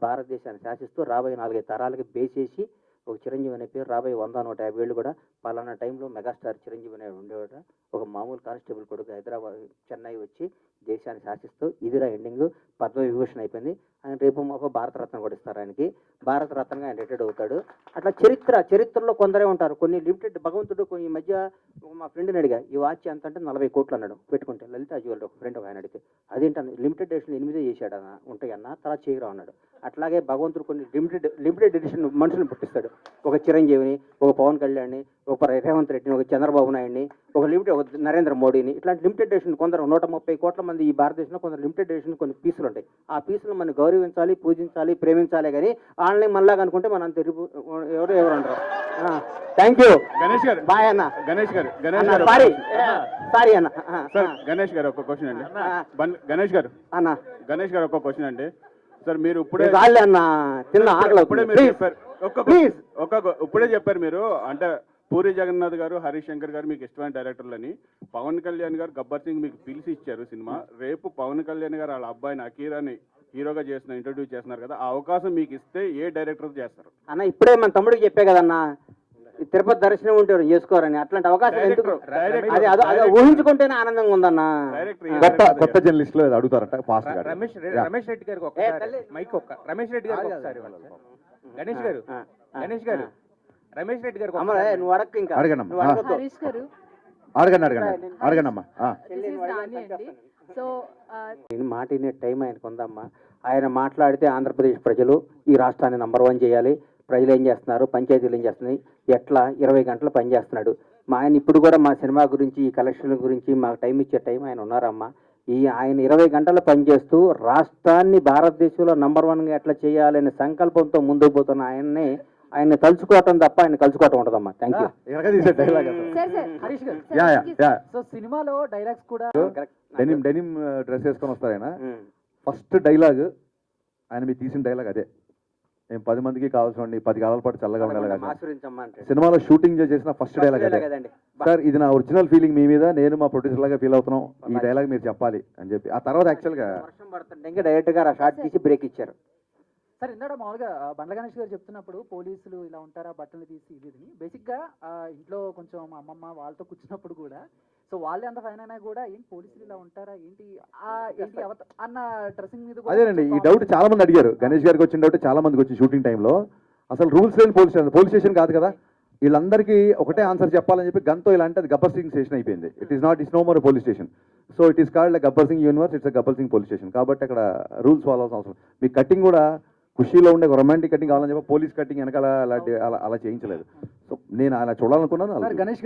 భారతదేశాన్ని శాసిస్తూ రాబోయే 4-5 తరాలకి బేసేసి ఒక చిరంజీవి అనే పేరు రాబోయే 100-150 ఏళ్ళు కూడా పలానా టైంలో మెగాస్టార్ చిరంజీవి అనే ఉండేవాడు ఒక మామూలు కానిస్టేబుల్ కొడుకు హైదరాబాద్ చెన్నై వచ్చి దేశాన్ని శాసిస్తూ ఇదిరా ఎండింగ్ పద్మవిభూషణ్ అయిపోయింది ఆయన రేపు మాకు భారతరత్న కూడా ఇస్తారు ఆయనకి భారతరత్నగా ఆయన రిటైర్డ్ అవుతాడు అట్లా చరిత్రలో కొందరే ఉంటారు కొన్ని లిమిటెడ్ భగవంతుడు కొన్ని మధ్య మా ఫ్రెండ్ని అడిగా ఈ వాచ్ ఎంత అంటే 40 కోట్లు అన్నాడు పెట్టుకుంటే లలిత జ్యువెలరీ ఒక ఫ్రెండ్ ఒక ఆయన అడిగితే అదేంటన్న లిమిటెడ్ ఎడిషన్ 8 చేశాడన్న ఉంటాయన్న తర్వాత చేయరా అన్నాడు అట్లాగే భగవంతుడు కొన్ని లిమిటెడ్ ఎడిషన్ మనుషులను పుట్టిస్తాడు ఒక చిరంజీవిని ఒక పవన్ కళ్యాణ్ని ఒక రేవంత్ రెడ్డిని ఒక చంద్రబాబు నాయుడిని ఒక నరేంద్ర మోడీని ఇట్లాంటి లిమిటెడ్ ఎడిషన్ కొందరు 130 కోట్ల మంది ఈ భారతదేశంలో కొందరు లిమిటెడ్ ఎడిషన్ కొన్ని పీసులు ఉంటాయి ఆ పీసులు మనం గౌరవించాలి పూజించాలి ప్రేమించాలి కానీ ఆన్లైన్ మళ్ళా అనుకుంటే మనం ఎవరు అంటారు థ్యాంక్ యూ గణేష్ గారు బాయ్ అన్న గణేష్ గారు సారీ అన్న సార్ గణేష్ గారు ఒక క్వశ్చన్ అండి గణేష్ గారు ఒక క్వశ్చన్ అండి సార్ మీరు ఇప్పుడే అన్న తిన్న ఇప్పుడే మీరు చెప్పారు ఇప్పుడే చెప్పారు మీరు అంటే పూరి జగన్నాథ్ గారు హరీష్ శంకర్ గారు మీకు ఇష్టమైన డైరెక్టర్లని పవన్ కళ్యాణ్ గారు గబ్బర్ సింగ్ మీకు పిలిచి ఇచ్చారు సినిమా రేపు పవన్ కళ్యాణ్ గారు వాళ్ళ అబ్బాయిని అకీరాని హీరోగా ఇంట్రడ్యూస్ చేస్తున్నారు కదా ఆ అవకాశం మీకు ఇస్తే ఏ డైరెక్టర్ చేస్తారు అన్న ఇప్పుడే మన తమ్ముడికి చెప్పే కదన్నా తిరుపతి దర్శనం ఉంటే చేసుకోరని అట్లాంటి అవకాశం ఎందుకు అది ఊహించుకుంటేనే ఆనందంగా ఉందన్న కొత్త జర్నలిస్ట్ లో అడుగుతారంట ఫాస్ట్ గా రమేష్ రెడ్డి గారికి ఒకసారి మైక్ రమేష్ రెడ్డి గారికి ఒకసారి గణేష్ గారు రమేష్ రెడ్డి గారు నువ్వు అడగ ఇంకా అడగనమ్మా హరీష్ గారు అడగనమ్మా సో మాట వినే టైం ఆయనకు ఉందమ్మా ఆయన మాట్లాడితే ఆంధ్రప్రదేశ్ ప్రజలు ఈ రాష్ట్రాన్ని నంబర్ 1 చేయాలి ప్రజలు ఏం చేస్తున్నారు పంచాయతీలు ఏం చేస్తున్నాయి ఎట్లా 20 గంటలు పనిచేస్తున్నాడు మా ఆయన ఇప్పుడు కూడా మా సినిమా గురించి ఈ కలెక్షన్ల గురించి మాకు టైం ఇచ్చే టైం ఆయన ఉన్నారమ్మా ఆయన 20 గంటలు పనిచేస్తూ రాష్ట్రాన్ని భారతదేశంలో నంబర్ 1గా ఎట్లా చేయాలనే సంకల్పంతో ముందుకు పోతున్న ఆయన్ని తలుచుకోవటం తప్ప ఆయన కలుసుకోవటం ఉండదమ్మా థ్యాంక్ యూ సో సినిమాలో డైలాగ్స్ కూడా డెనిమ్ డ్రెస్ వేసుకొని వస్తారు ఆయన ఫస్ట్ డైలాగ్ ఆయన మీరు తీసిన డైలాగ్ అదే నేను 10 మందికి కావాల్సిన 10 కాలాల పాటు చల్లగా ఉండాలి సినిమాలో షూటింగ్ చేసిన ఫస్ట్ డైలాగ్ అదే సార్ ఇది నా ఒరిజినల్ ఫీలింగ్ మీ మీద నేను మా ప్రొడ్యూసర్ లాగా ఫీల్ అవుతున్నాం ఈ డైలాగ్ మీరు చెప్పాలి అని చెప్పి ఆ తర్వాత యాక్చువల్గా వర్షం పడుతుంటే డైరెక్ట్ గా షార్ట్ తీసి బ్రేక్ ఇచ్చారు సార్ ఇందాక మామూలుగా బండ్ల గణేష్ గారు చెప్తున్నప్పుడు పోలీసులు ఇలా ఉంటారా బట్టలు తీసి ఇది బేసిక్గా ఇంట్లో కొంచెం మా అమ్మమ్మ వాళ్ళతో కూర్చున్నప్పుడు కూడా సో వాళ్ళే అంత ఫైన్ అయినా కూడా ఏంటి పోలీసులు ఇలా ఉంటారా ఏంటి అన్న డ్రెస్సింగ్ మీద అదేనండి ఈ డౌట్ చాలా మంది అడిగారు గణేష్ గారికి వచ్చిన డౌట్ చాలా మందికి వచ్చి షూటింగ్ టైంలో అసలు రూల్స్ లేని పోలీస్ స్టేషన్ కాదు కదా వీళ్ళందరికీ ఒకటే ఆన్సర్ చెప్పాలని చెప్పి గంతో ఇలా అంటే అది గబ్బర్ సింగ్ స్టేషన్ అయిపోయింది it's no more police station so it is called Gabbar Singh universe it's Gabbar Singh police station కాబట్టి అక్కడ రూల్స్ ఫాలో అవ్వాల్సిన అవసరం మీ కటింగ్ కూడా ఖుషీలో ఉండే రొమాంటిక్ కటింగ్ కావాలని చెప్పి పోలీస్ కటింగ్ వెనకాల అలా చేయించలేదు సో నేను అలా చూడాలనుకున్నాను గణేష్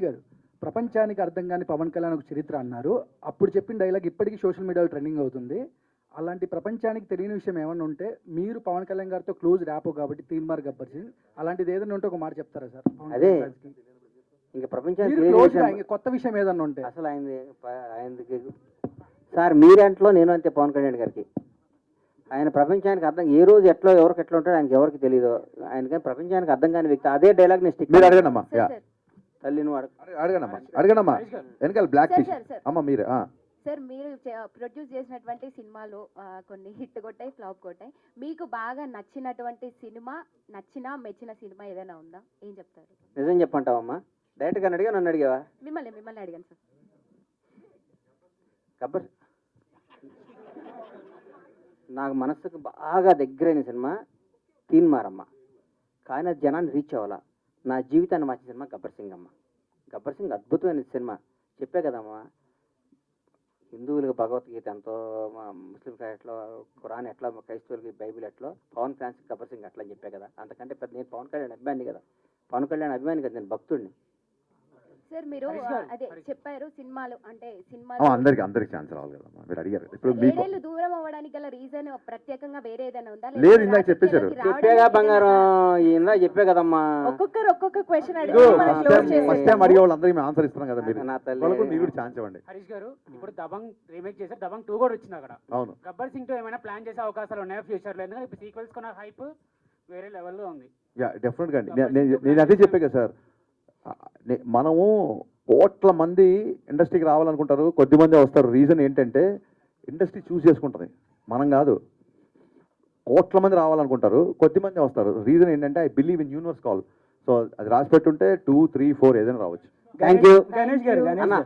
గారు ప్రపంచానికి అర్థం కాని పవన్ కళ్యాణ్ ఒక చరిత్ర అన్నారు అప్పుడు చెప్పిన డైలాగ్ ఇప్పటికీ సోషల్ మీడియాలో ట్రెండింగ్ అవుతుంది అలాంటి ప్రపంచానికి తెలియని విషయం ఏమన్నా ఉంటే మీరు పవన్ కళ్యాణ్ గారితో క్లోజ్ ర్యాపో కాబట్టి తీన్మార్ గబ్బర్ సింగ్ అలాంటిది ఏదైనా ఉంటే ఒక మాట చెప్తారా సార్ అదే ఇంకా ప్రపంచానికి కొత్త విషయం ఏదన్నా ఉంటే అసలు ఆయనకి సార్ మీరంట్లో నేను అంతే పవన్ కళ్యాణ్ గారికి ఆయన ప్రపంచానికి అర్థం ఏ రోజు ఎట్లా ఎవరికి ఎట్లా ఉంటాడో ఆయనకి ఎవరికి తెలియదు ఆయనకి ప్రపంచానికి అర్థం కాని వ్యక్తి అదే డైలాగ్ ని స్టిక్ మీరు అడగనమ్మా తల్లి నువ్వు అడగనమ్మా వెనకాల బ్లాక్ అమ్మ మీరు సార్ మీరు ప్రొడ్యూస్ చేసినటువంటి సినిమాలు కొన్ని హిట్ కొట్టాయి, ఫ్లాప్ కొట్టాయి. మీకు బాగా నచ్చినటువంటి సినిమా, మెచ్చిన సినిమా ఏదైనా ఉందా? ఏం చెప్తారు? నిజం చెప్పంటావమ్మా? డైరెక్ట్గా అడిగా నన్ను అడిగావా? మిమ్మల్ని అడిగాను సార్. గబ్బర్ నాకు మనసుకు బాగా దగ్గరైన సినిమా తీన్మారమ్మ. కానీ అది జనాన్ని రీచ్ అవ్వాలా. నా జీవితాన్ని మార్చిన సినిమా గబ్బర్ సింగ్ అమ్మ. గబ్బర్ సింగ్ అద్భుతమైన సినిమా. చెప్పే కదమ్మా, హిందువులకు భగవద్గీత ఎంతో, ముస్లింకి ఎట్లా ఖురాన్ ఎట్లా, క్రైస్తవులకి బైబిల్ ఎట్లా, పవన్ ఫ్యాన్స్కి గబ్బర్ సింగ్ అట్లా అని చెప్పే కదా. అంతకంటే పెద్ద నేను పవన్ కళ్యాణ్ అభిమాని కదా. పవన్ కళ్యాణ్ అభిమాని కదా, నేను భక్తుడిని. సార్ మీరు అదే చెప్పారు, సినిమాలు అంటే అందరికి ఛాన్స్ రావాలి కదమ్మా, మీరు అడిగారు. ఇప్పుడు మీకు ఏడేళ్ళు దూరం అవ్వడానికి గల రీజన్ ప్రత్యేకంగా వేరే ఏదైనా ఉందా? లేదు, ఇందాక చెప్పేశారు. చెప్పేగా బంగారం, ఇందా చెప్పే కదమ్మా. ఒక్కొక్క క్వశ్చన్ ఫస్ట్ టైం అడిగే వాళ్ళందరికీ మేము ఆన్సర్ ఇస్తున్నాం కదా. మీరు నా తల్లి. వాళ్ళకు మీరు కూడా ఛాన్స్ ఇవ్వండి. హరీష్ గారు, ఇప్పుడు దబంగ్ రీమేక్ చేశారు, దబంగ్ 2 కూడా వచ్చింది అక్కడ. అవును. గబ్బర్ సింగ్ 2 ఏమైనా ప్లాన్ చేసే అవకాశాలు ఉన్నాయా ఫ్యూచర్ లో? ఎందుకంటే ఇప్పుడు సీక్వెల్స్ కొన్న హైప్ వేరే లెవెల్లో ఉంది. యా, డెఫినెట్గా అండి. నేను అదే చెప్పే కదా సార్, మనము కోట్ల మంది ఇండస్ట్రీకి రావాలనుకుంటారు, కొద్దిమంది వస్తారు. రీజన్ ఏంటంటే ఇండస్ట్రీ చూస్ చేసుకుంటుంది, మనం కాదు. కోట్ల మంది రావాలనుకుంటారు, కొద్దిమంది వస్తారు. రీజన్ ఏంటంటే I believe in universe call. So అది రాసి పెట్టుంటే 2, 3, 4 ఏదైనా రావచ్చు. థ్యాంక్ యూ గణేష్ గారు అన్న.